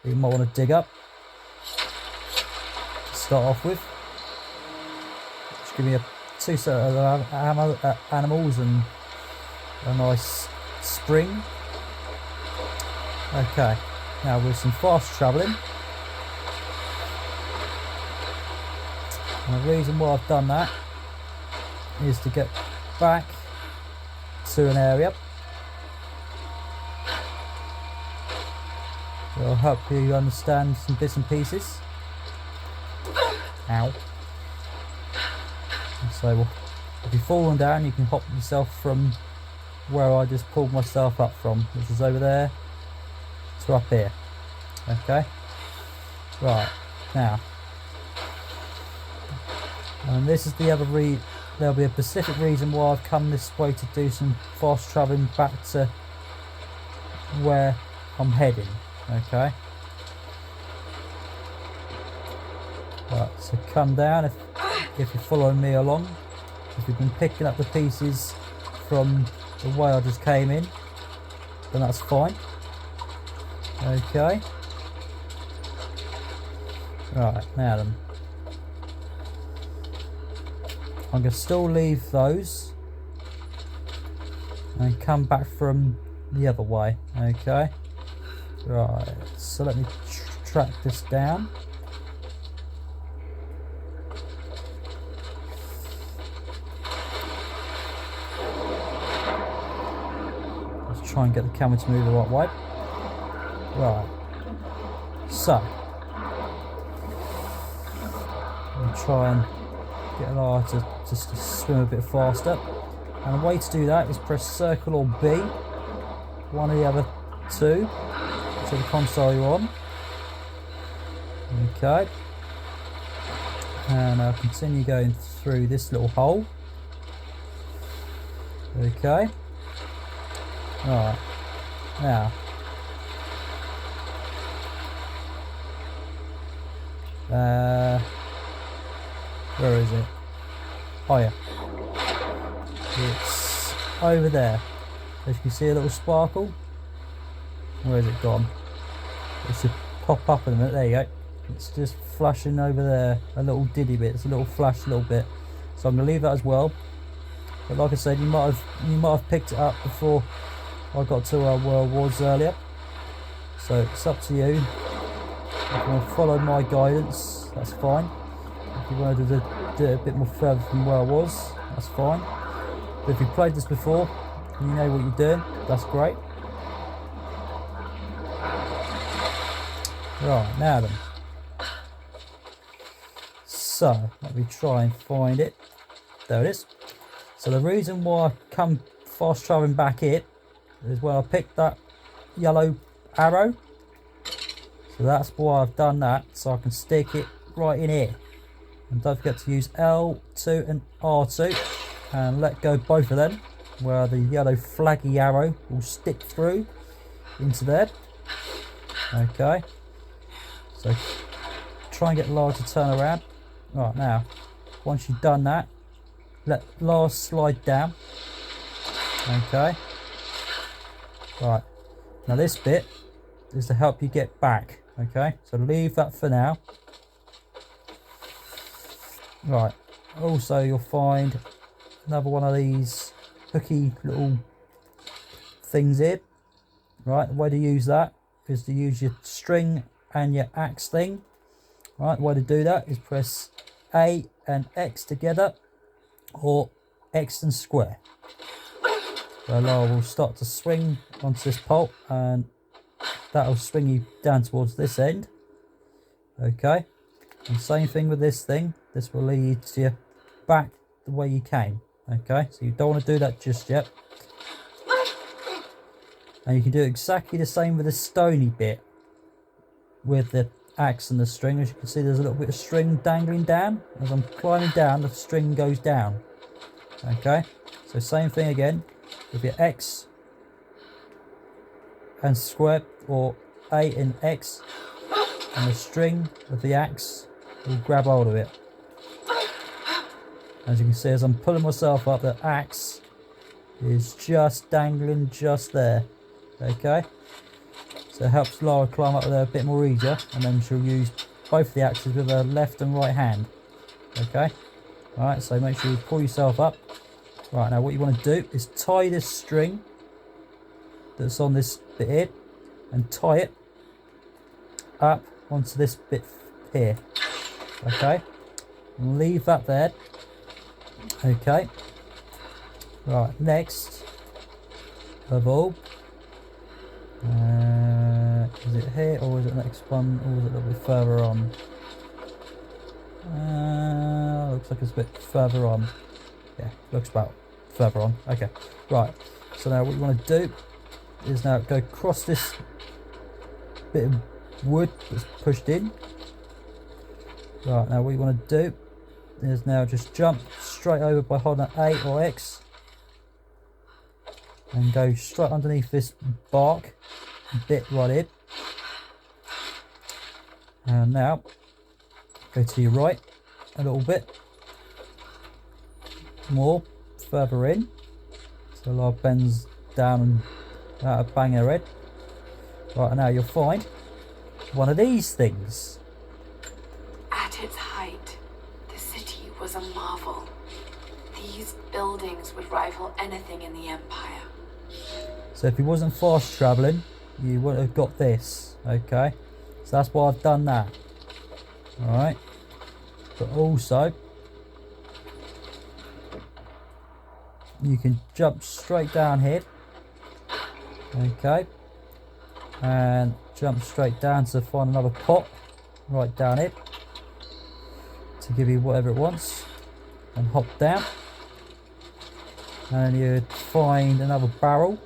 You might want to dig up to start off with. Just give me two set of animals and a nice spring. Okay, now with some fast travelling. And the reason why I've done that is to get back to an area. It'll help you understand some bits and pieces. Ow. And so well, if you're falling down, you can hop yourself from where I just pulled myself up from, which is over there, to up here. Okay? Right, now. And this is the other there'll be a specific reason why I've come this way to do some fast travelling back to where I'm heading. Okay. Right, so come down if you're following me along. If you've been picking up the pieces from the way I just came in, then that's fine. Okay. Right, now then. I'm going to still leave those and come back from the other way. Okay. Right, so let me track this down. Let's try and get the camera to move the right way. Right, so I'll try and get Lara to just to swim a bit faster. And the way to do that is press circle or B, one of the other two. To the console you're on. Okay. And I'll continue going through this little hole. Okay. Alright. Now. Where is it? Oh yeah. It's over there. As you can see a little sparkle. Where has it gone? It should pop up in a minute. There you go. It's just flashing over there. A little diddy bit. It's a little flash, a little bit. So I'm gonna leave that as well. But like I said, you might have picked it up before I got to where I was earlier. So it's up to you. If you want to follow my guidance, that's fine. If you wanted to do it a bit more further from where I was, that's fine. But if you played this before and you know what you're doing, that's great. Right, now then. So, let me try and find it. There it is. So the reason why I come fast travelling back here is when I picked that yellow arrow. So that's why I've done that, so I can stick it right in here. And don't forget to use L2 and R2 and let go both of them, where the yellow flaggy arrow will stick through into there. Okay. So try and get Lara to turn around. Right, now, once you've done that, let Lara slide down. Okay. Right. Now this bit is to help you get back. Okay. So leave that for now. Right. Also, you'll find another one of these hooky little things here. Right. The way to use that is to use your string and your axe thing. Right. The way to do that is press A and X together, or X and square. So Lara will start to swing onto this pole, and that will swing you down towards this end. Okay, and same thing with this thing. This will lead you back the way you came. Okay, so you don't want to do that just yet. And you can do exactly the same with the stony bit with the axe and the string. As you can see, there's a little bit of string dangling down. As I'm climbing down, the string goes down. Okay, so same thing again with your X and square, or A and X, and the string of the axe will grab hold of it. As you can see, as I'm pulling myself up, the axe is just dangling just there. Okay, so it helps Lara climb up there a bit more easier, and then she'll use both the axes with her left and right hand. Okay, alright, so make sure you pull yourself up. Right, now what you want to do is tie this string that's on this bit here, and tie it up onto this bit here. Okay, and leave that there. Okay, right, next of all, is it here, or is it the next one, or is it a little bit further on? Looks like it's a bit further on. Yeah, looks about further on. Okay, right, so now what you want to do is now go across this bit of wood that's pushed in. Right, now what you want to do is now just jump straight over by holding A or X, and go straight underneath this bark bit right here. And now go to your right a little bit more, further in, so Lara bends down and out of bang her head. Right, now you'll find one of these things. At its height, the city was a marvel. These buildings would rival anything in the Empire. So if you wasn't fast travelling, you wouldn't have got this. Okay, so that's why I've done that. Alright, but also you can jump straight down here. Okay, and jump straight down to find another pot right down it to give you whatever it wants, and hop down, and you'd find another barrel,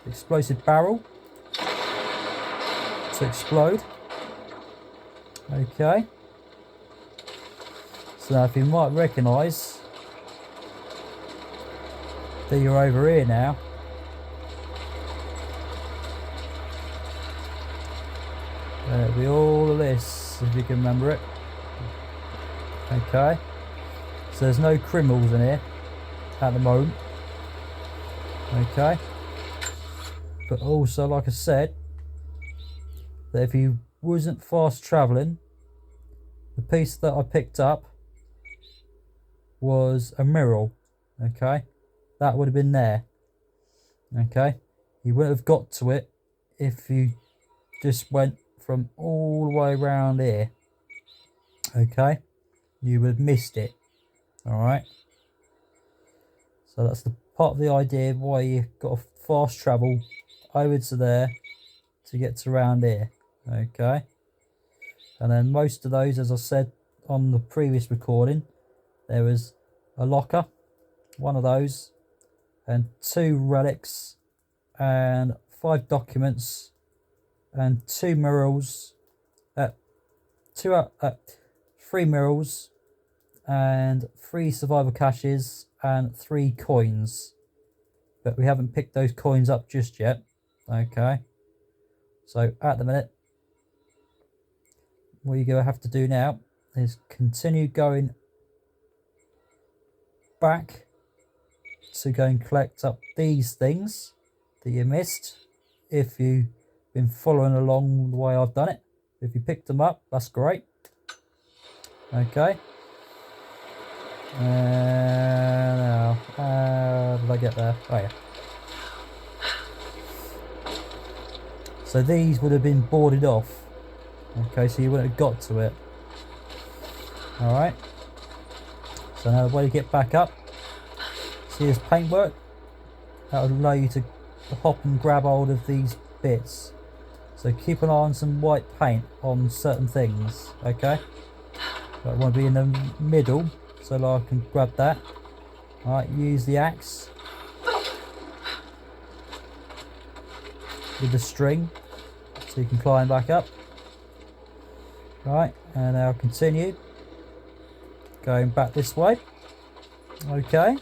explosive barrel, to explode. Okay, so now if you might recognise that you're over here now, it'll be all of this, if you can remember it. Okay, so there's no criminals in here at the moment. Okay, but also, like I said, that if you wasn't fast travelling, the piece that I picked up was a mirror. Okay, that would have been there. Okay, You wouldn't have got to it if you just went from all the way around here. Okay, you would have missed it. All right. So that's the part of the idea why you got to fast travel over to there to get to around here. Okay. And then most of those, as I said on the previous recording, there was a locker, one of those, and 2 relics, and 5 documents, and 2 murals, 3 murals, and 3 survival caches, and 3 coins. But we haven't picked those coins up just yet. Okay. So at the minute, what you're going to have to do now is continue going back to go and collect up these things that you missed if you've been following along the way I've done it. If you picked them up, that's great. Okay. Now, how did I get there? Oh yeah. So these would have been boarded off. Okay, so you wouldn't have got to it. Alright. So now the way to get back up. See this paintwork? That would allow you to hop and grab hold of these bits. So keep an eye on some white paint on certain things. Okay. I want to be in the middle so that I can grab that. Alright, use the axe with the string so you can climb back up. Right, and now continue going back this way. Okay,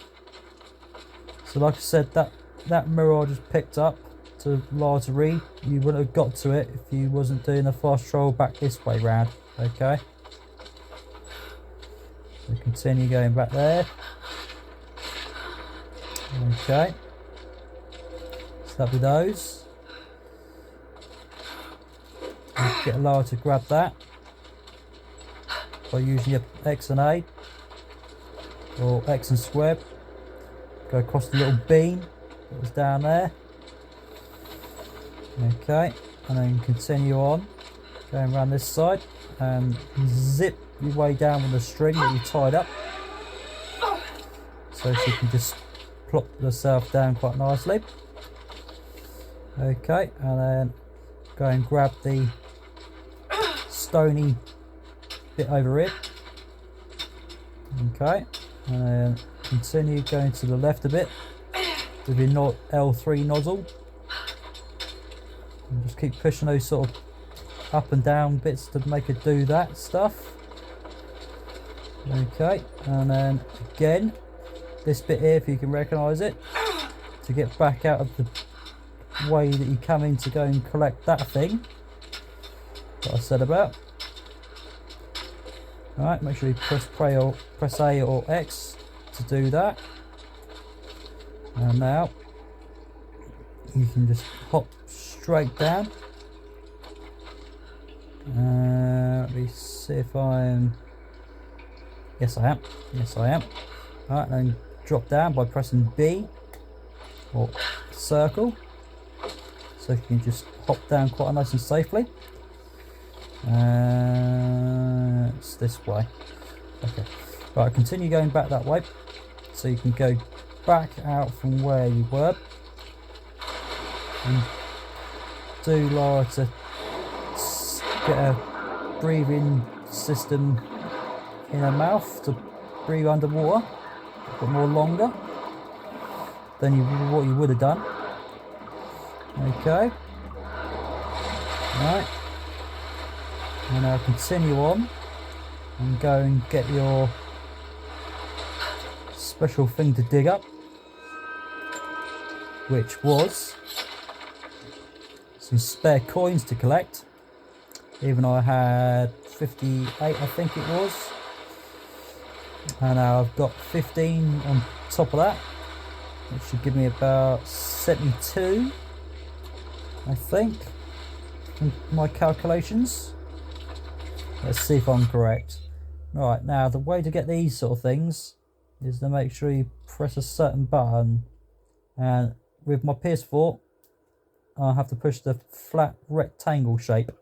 so like I said, that mirror I just picked up to Lara to read, you wouldn't have got to it if you wasn't doing a fast travel back this way round. Okay, so continue going back there. Okay, start with those. Get Lara to grab that by using your X and A or X and square. Go across the little beam that was down there. Okay, and then continue on going around this side and zip your way down with the string that you tied up, so she can just plop herself down quite nicely. Okay, and then go and grab the stony bit over here. Okay, and then continue going to the left a bit with your L3 nozzle. And just keep pushing those sort of up and down bits to make it do that stuff. Okay, and then again, this bit here, if you can recognise it, to get back out of the way that you come in to go and collect that thing that I said about. Alright, make sure you press A or X to do that. And now you can just hop straight down. Let me see if I'm... Yes, I am. Yes, I am. Alright, then drop down by pressing B or circle. So you can just hop down quite nice and safely. It's this way. Okay. Right, continue going back that way. So you can go back out from where you were. And do Lara to get a breathing system in her mouth to breathe underwater a bit more longer than what you would have done. Okay. Right. And now continue on and go and get your special thing to dig up, which was some spare coins to collect. Even though I had 58, I think it was, and now I've got 15 on top of that, which should give me about 72, I think, from my calculations. Let's see if I'm correct. Right, now the way to get these sort of things is to make sure you press a certain button, and with my PS4 I'll have to push the flat rectangle shape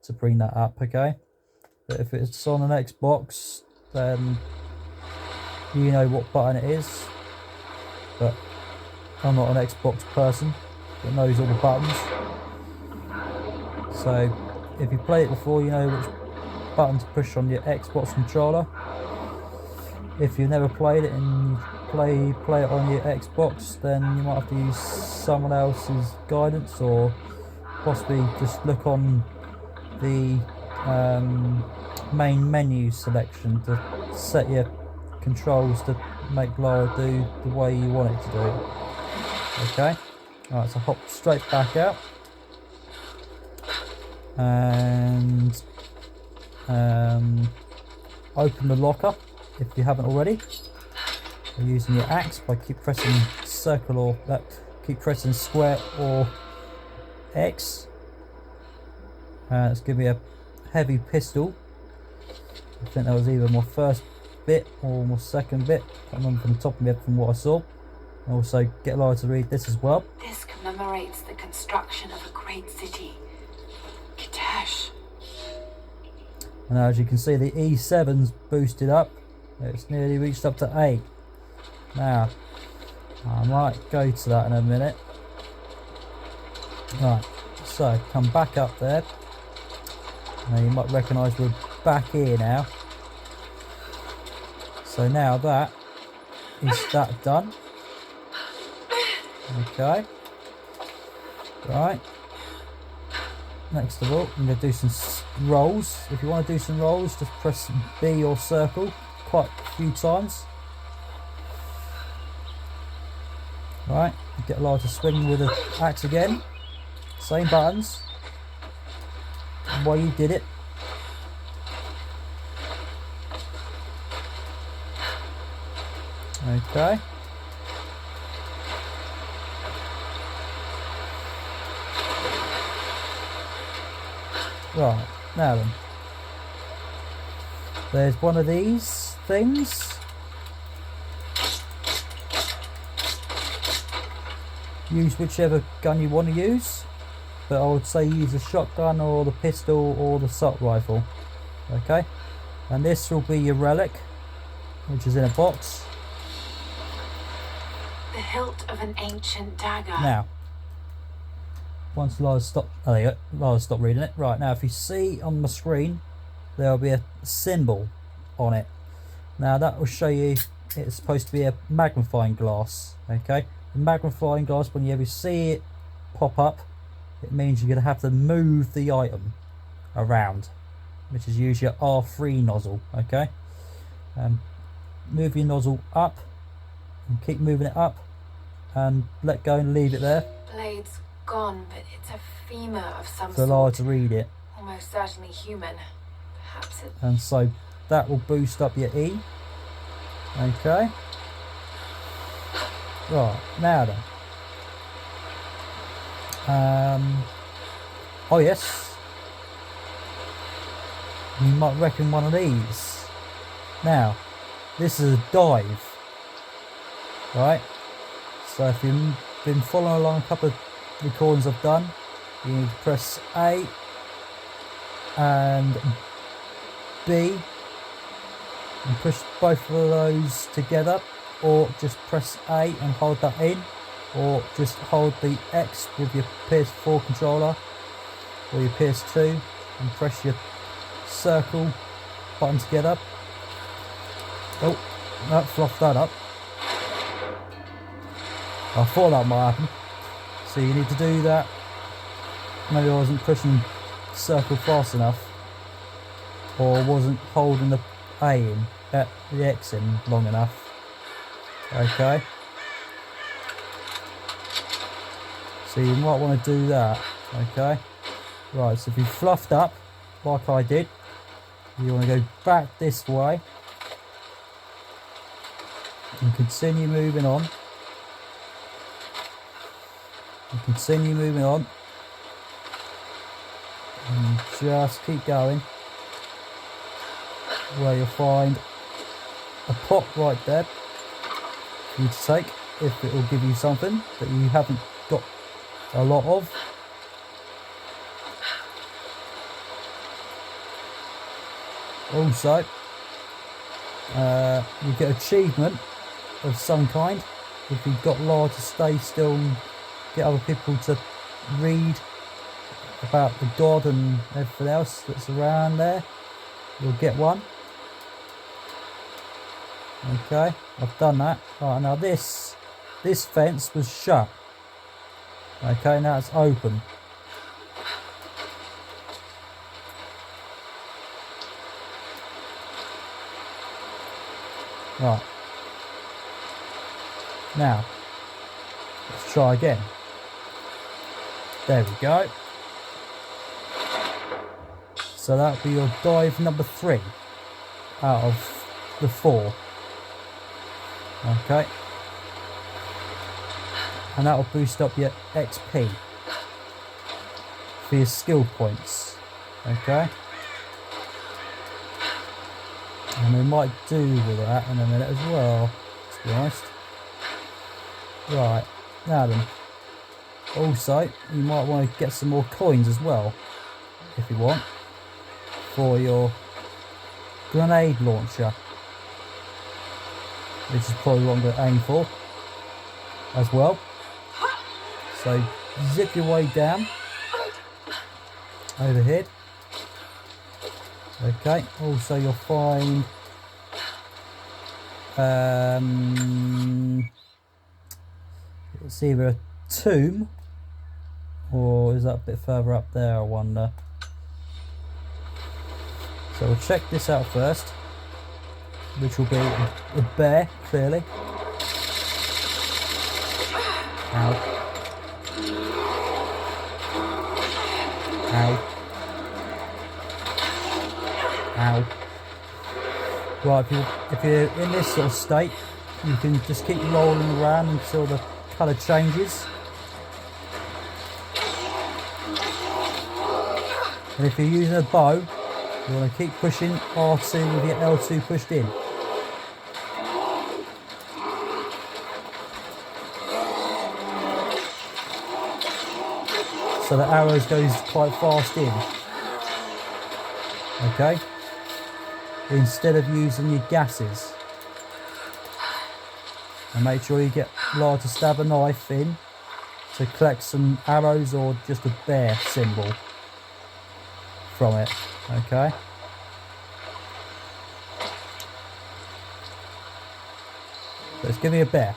to bring that up, okay? But if it's on an Xbox, then you know what button it is. But I'm not an Xbox person that knows all the buttons. So if you played it before, you know which button to push on your Xbox controller. If you've never played it and you play it on your Xbox, then you might have to use someone else's guidance, or possibly just look on the main menu selection to set your controls to make Lara do the way you want it to do. Okay, alright, so hop straight back out and open the locker if you haven't already. You're using your axe by keep pressing circle or keep pressing square or X. It's giving me a heavy pistol. I think that was either my first bit or my second bit. I can't remember from the top of my head from what I saw. And also get Lara to read this as well. This commemorates the construction of a great city, Kitezh. And as you can see, the E7's boosted up. It's nearly reached up to 8. Now, I might go to that in a minute. Right, so come back up there. Now you might recognise we're back here now. So now that is that done. Okay. Right. Next of all, I'm going to do some rolls. If you want to do some rolls, just press B or circle quite a few times. Right, get Lara to swing with the axe again. Same buttons. While you did it. Okay. Right, now then. There's one of these things. Use whichever gun you want to use, but I would say use the shotgun or the pistol or the assault rifle. Okay, and this will be your relic, which is in a box. The hilt of an ancient dagger. Now, once Lara's stopped, oh, there you go. Lara's stopped reading it. Right, now if you see on the screen, there will be a symbol on it. Now that will show you it's supposed to be a magnifying glass. Okay, the magnifying glass, when you ever see it pop up, it means you're going to have to move the item around, which is usually your R3 nozzle. Okay, move your nozzle up and keep moving it up and let go and leave it there Blade's gone, but it's a femur of some for Lara sort. to read it. Almost certainly human. Perhaps it... And so that will boost up your E. Okay. Right, now then. Oh yes. You might reckon one of these. Now, this is a dive. Right? So if you've been following along a couple of recordings I've done, you need to press A and B and push both of those together, or just press A and hold that in, or just hold the X with your PS4 controller or your PS2 and press your circle button together. Oh, that fluffed that up. I thought that might happen. So you need to do that. Maybe I wasn't pushing circle fast enough, or wasn't holding the A in, the X in long enough. Okay. So you might want to do that. Okay. Right, so if you fluffed up like I did, you want to go back this way and continue moving on. And continue moving on. And just keep going. Where you'll find a pot right there for you to take, if it will give you something that you haven't got a lot of. Also, you get achievement of some kind if you've got Lara to stay still and get other people to read about the god and everything else that's around there. You'll get one. Okay, I've done that. Right, now this fence was shut. Okay, now it's open. Right. Now, let's try again. There we go. So that'll be your dive number 3 out of the 4. Okay. And that'll boost up your XP for your skill points. Okay. And we might do with that in a minute as well, to be honest. Right, now then. Also, you might want to get some more coins as well, if you want, for your grenade launcher, which is probably what I'm going to aim for as well. So zip your way down, overhead. Okay, also you'll find it's either a tomb, or is that a bit further up there, I wonder. So we'll check this out first, which will be a bear, clearly. Ow. Ow. Ow. Right, if you're in this sort of state, you can just keep rolling around until the colour changes. And if you're using a bow, you want to keep pushing R2 with your L2 pushed in. So the arrows goes quite fast in. Okay? Instead of using your gases. And make sure you get Lara to stab a knife in to collect some arrows or just a bear symbol from it. Okay? So it's giving me a bear.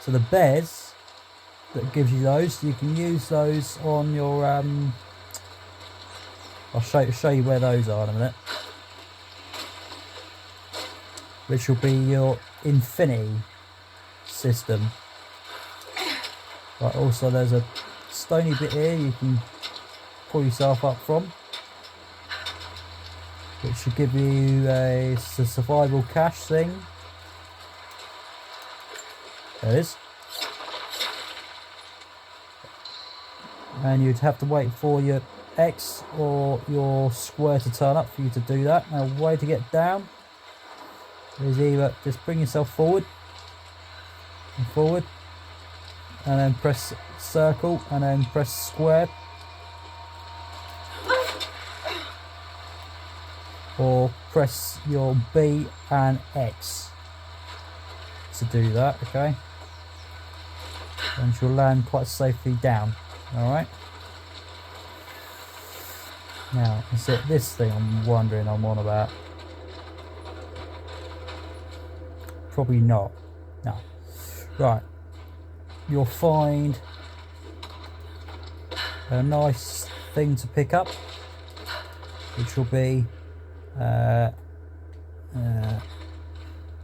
So the bears that gives you those, you can use those on your I'll show you where those are in a minute, which will be your infinity system. Right, also there's a stony bit here you can pull yourself up from, which should give you a survival cache thing. There it is. And you'd have to wait for your X or your square to turn up for you to do that. Now, the way to get down is either just bring yourself forward and forward, and then press circle, and then press square, or press your B and X to do that. Okay, and you'll land quite safely down. Alright, now is it this thing I'm on about? Probably not. No. Right, you'll find a nice thing to pick up, which will be a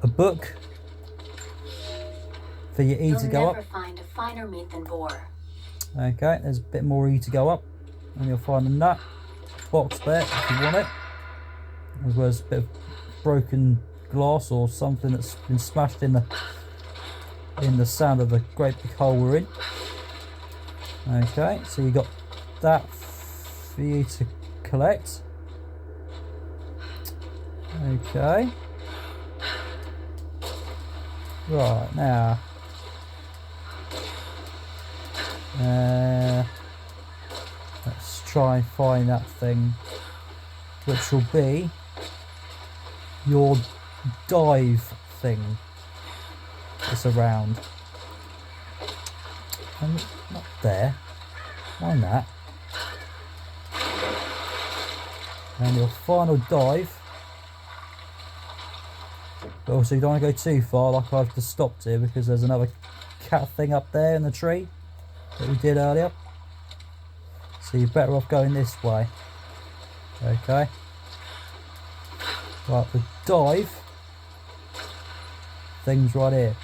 book for your E to go up. You'll never find a finer meat than boar. Okay, there's a bit more E to go up, and you'll find a nut box there if you want it, as well as a bit of broken glass or something that's been smashed in the sand of the great big hole we're in. Okay, so you got that for you to collect. Okay, right, now Let's try and find that thing, which will be your dive thing that's around. And not there. Mind that. And your final dive. But also you don't want to go too far, like I've just stopped here because there's another cat thing up there in the tree that we did earlier. So you're better off going this way. Okay. Right, the dive thing's right here.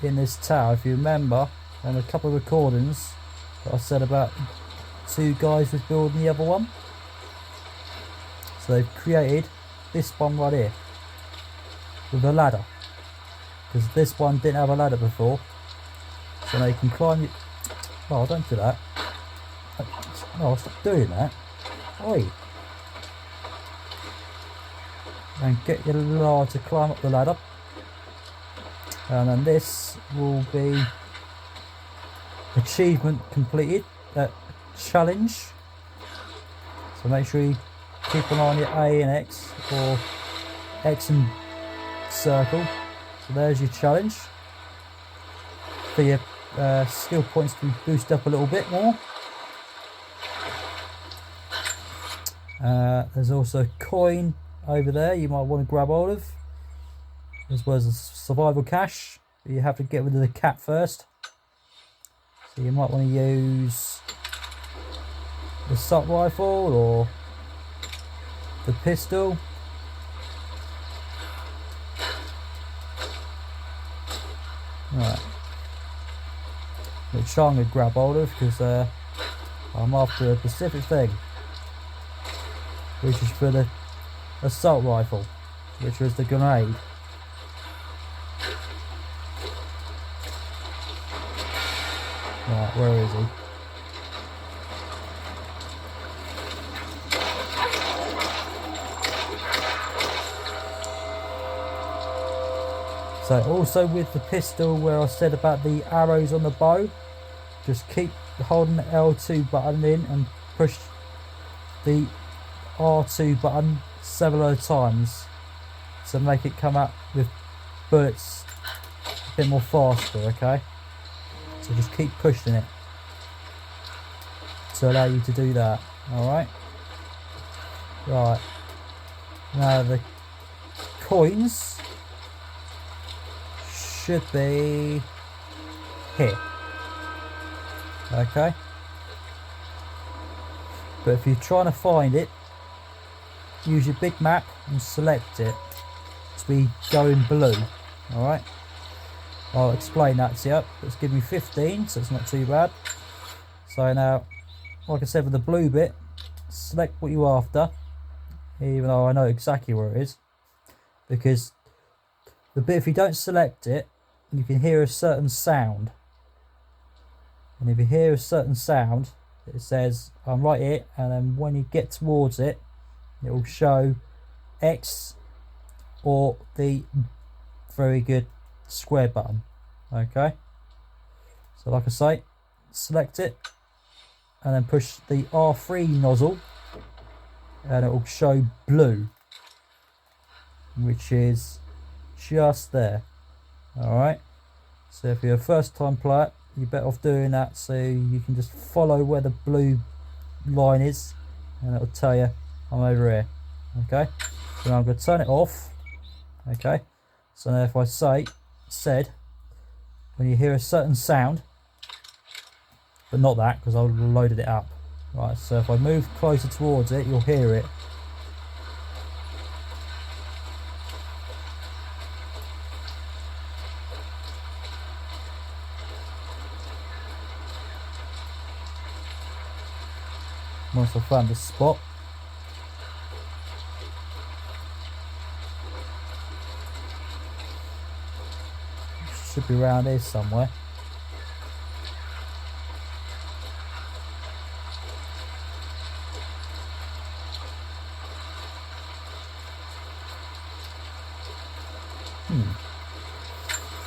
In this tower, if you remember on a couple of recordings that I said about 2 guys was building the other one. So they've created this one right here with a ladder, because this one didn't have a ladder before, so now you can climb it. Oh, don't do that. No, stop doing that. Oi. And get your ladder to climb up the ladder, and then this will be achievement completed, challenge. So make sure you keep an eye on your A and X, or X and circle. So there's your challenge for your skill points to boost up a little bit more. There's also a coin over there you might want to grab hold of, as well as a survival cache, but you have to get rid of the cat first. So you might want to use the assault rifle or the pistol. Right, which I'm going to grab hold of because I'm after a specific thing, which is for the assault rifle, which was the grenade. Right, where is he? So also with the pistol, where I said about the arrows on the bow, just keep holding the L2 button in and push the R2 button several times to make it come out with bullets a bit more faster, okay? So just keep pushing it to allow you to do that, alright? Right, now the coins should be here, okay? But if you're trying to find it, use your big map and select it to be going blue, alright? I'll explain that to you. It's given me 15, so it's not too bad. So now, like I said, with the blue bit, select what you're after, even though I know exactly where it is, because the bit, if you don't select it, you can hear a certain sound, and if you hear a certain sound, it says I'm right here, and then when you get towards it, it will show X or the very good square button. Okay, so like I say, select it and then push the R3 nozzle and it will show blue, which is just there. Alright, so if you're a first time player, you're better off doing that, so you can just follow where the blue line is and it'll tell you I'm over here. Okay, so now I'm going to turn it off. Okay, so now if I said when you hear a certain sound, but not that because I loaded it up. Right, so if I move closer towards it, you'll hear it. Once I found the spot. Should be around here somewhere.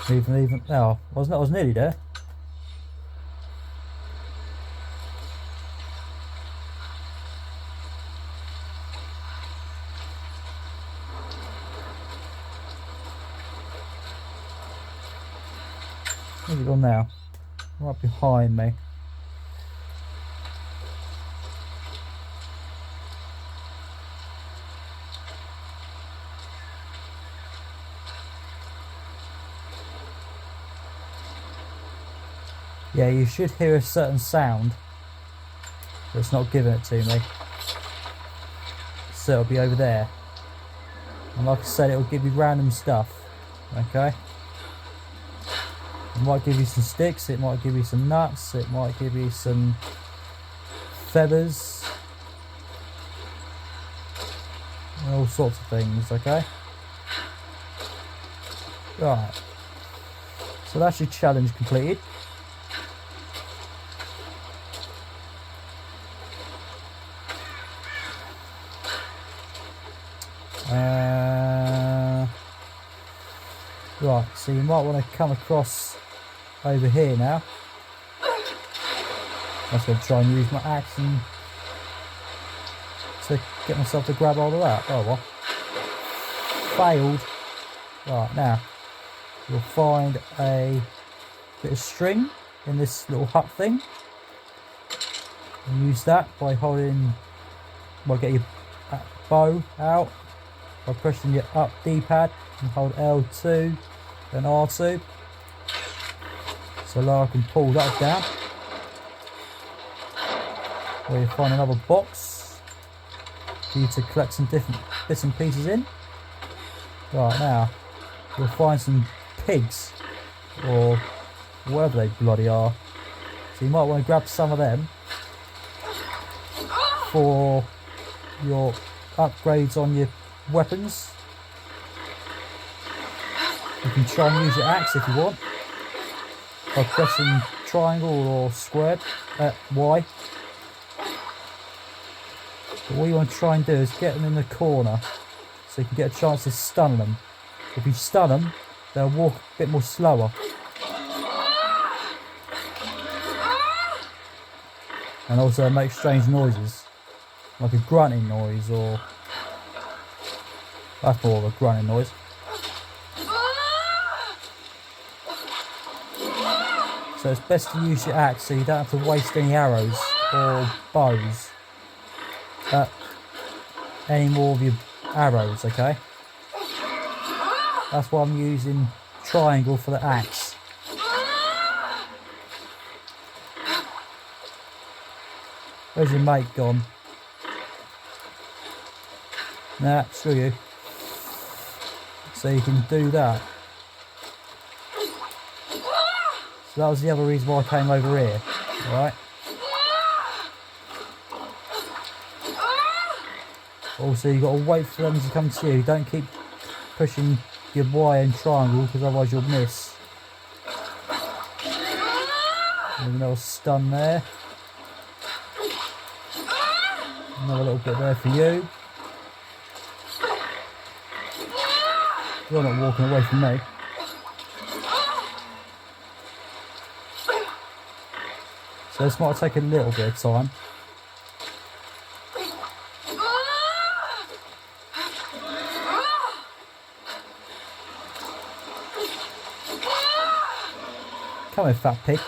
Even no, I was nearly there. Where's it gone now? Right behind me. Yeah, you should hear a certain sound, but it's not giving it to me. So it'll be over there. And like I said, it'll give you random stuff. Okay? It might give you some sticks, it might give you some nuts, it might give you some feathers. And all sorts of things, okay? Right. So that's your challenge completed. Right, so you might want to come across over here now. I'm just going to try and use my axe and to get myself to grab hold of that. Oh well. Failed. Right, now you'll find a bit of string in this little hut thing. And use that by holding, well, get your bow out by pressing your up D-pad and hold L2 and R2. So Lara can pull that down. Where you find another box for you to collect some different bits and pieces in. Right, now you'll find some pigs or wherever they bloody are. So you might want to grab some of them for your upgrades on your weapons. You can try and use your axe if you want by pressing triangle or square at Y. But what you want to try and do is get them in the corner so you can get a chance to stun them. If you stun them, they'll walk a bit more slower. And also make strange noises, like a grunting noise, or that's more of a grunting noise. So it's best to use your axe so you don't have to waste any arrows or bows at any more of your arrows, okay? That's why I'm using triangle for the axe. Where's your mate gone? Nah, screw you. So you can do that. So that was the other reason why I came over here, alright? Also, you've got to wait for them to come to you. Don't keep pushing your Y and triangle because otherwise you'll miss. There's another stun there. Another little bit there for you. You're not walking away from me. So this might take a little bit of time. Come here, fat pig.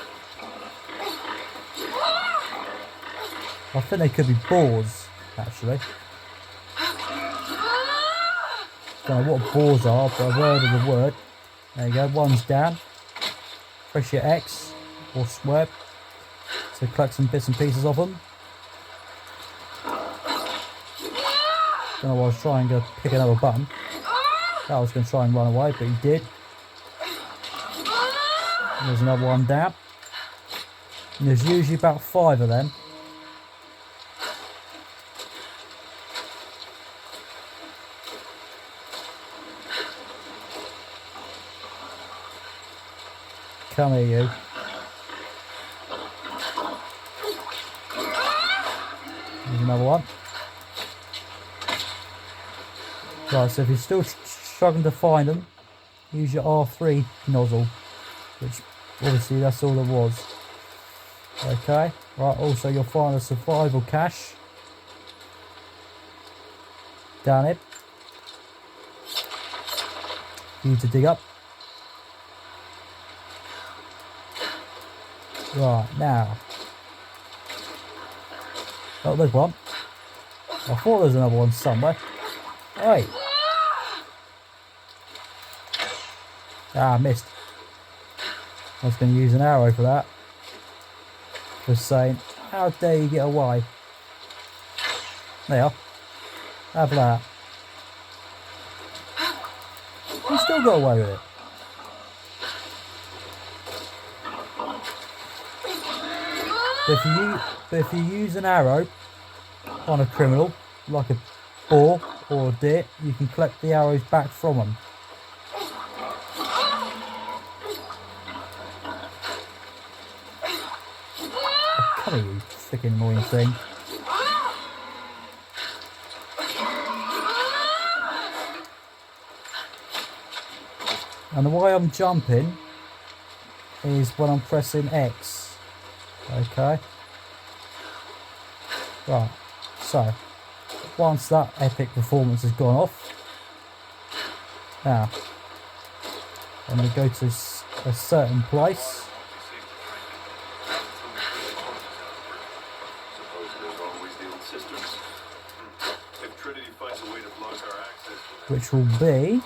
I think they could be boars, actually. Don't know what boars are, but I've heard of the word. There you go, one's down. Press your X or square to collect some bits and pieces of them. Don't know why I was trying to pick another button. I was going to try and run away, but he did. There's another one down. And there's usually about 5 of them. Come here, you. There's another one. Right, so if you're still struggling to find them, use your R3 nozzle, which obviously that's all there was. Okay, right, also you'll find a survival cache down here for you to dig up. Right, now. Oh, there's one. I thought there was another one somewhere. Hey. Ah, I missed. I was going to use an arrow for that. Just saying, how dare you get away? There you are. Have that. You still got away with it. But if you use an arrow on a criminal, like a boar or a deer, you can collect the arrows back from them. Oh, come here, you freaking annoying thing. And the way I'm jumping is when I'm pressing X. Okay. Right. So, once that epic performance has gone off, now I'm going to go to a certain place. Which will be,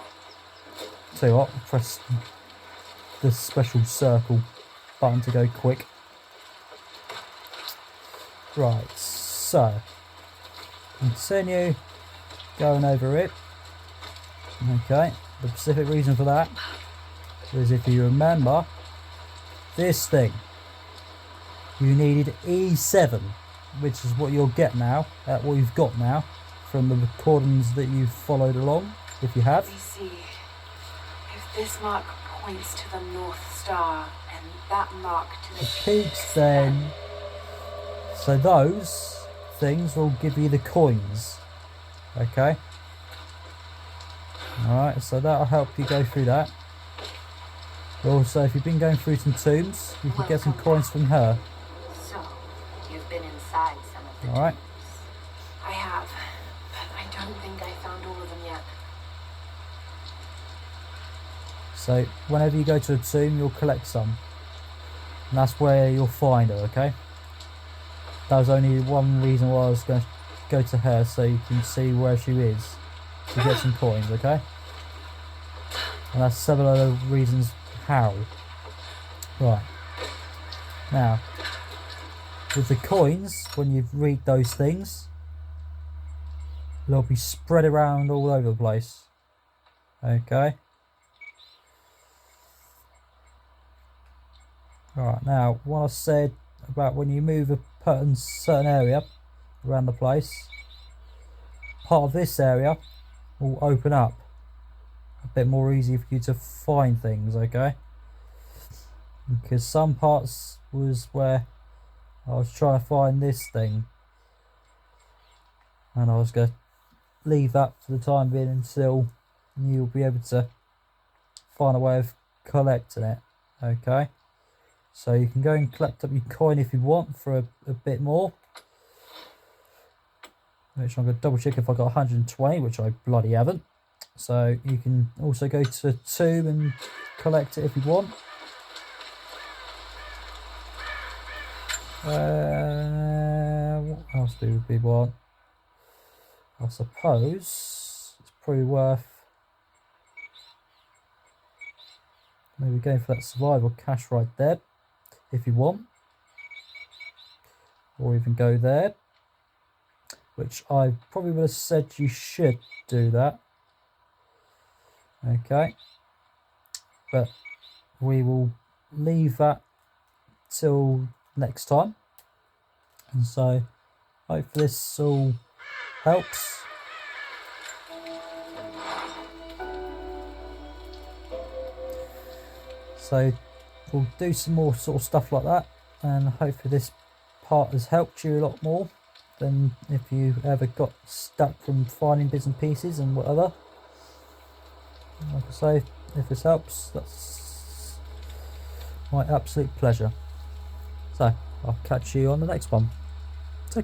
tell you what, press the special circle button to go quick. Right, so continue going over it. Okay, the specific reason for that is, if you remember this thing, you needed E7, which is what you'll get now, what you've got now from the recordings that you've followed along, if you have. We see if this mark points to the North Star and that mark to the peaks, then so those things will give you the coins. Okay. Alright, so that'll help you go through that. Also, if you've been going through some tombs, you can get some coins from her. So, you've been inside some of the Alright. I have, but I don't think I found all of them yet. So whenever you go to a tomb, you'll collect some. And that's where you'll find her, okay? That was only one reason why I was going to go to her, so you can see where she is to get some coins, okay? And that's several other reasons how. Right. Now, with the coins, when you read those things, they'll be spread around all over the place. Okay? Right, now, what I said about when you move a certain area around the place, part of this area will open up a bit more easy for you to find things, okay? Because some parts was where I was trying to find this thing, and I was going to leave that for the time being until you'll be able to find a way of collecting it, okay? So you can go and collect up your coin if you want for a bit more. Which I'm going to double check if I got 120, which I bloody haven't. So you can also go to a tomb and collect it if you want. What else do we want? I suppose it's probably worth maybe going for that survival cache right there, if you want, or even go there, which I probably would have said you should do that. Okay, but we will leave that till next time, and so hopefully this all helps. So we'll do some more sort of stuff like that, and hopefully this part has helped you a lot more than if you ever got stuck from finding bits and pieces and whatever. Like I say, if this helps, that's my absolute pleasure. So I'll catch you on the next one.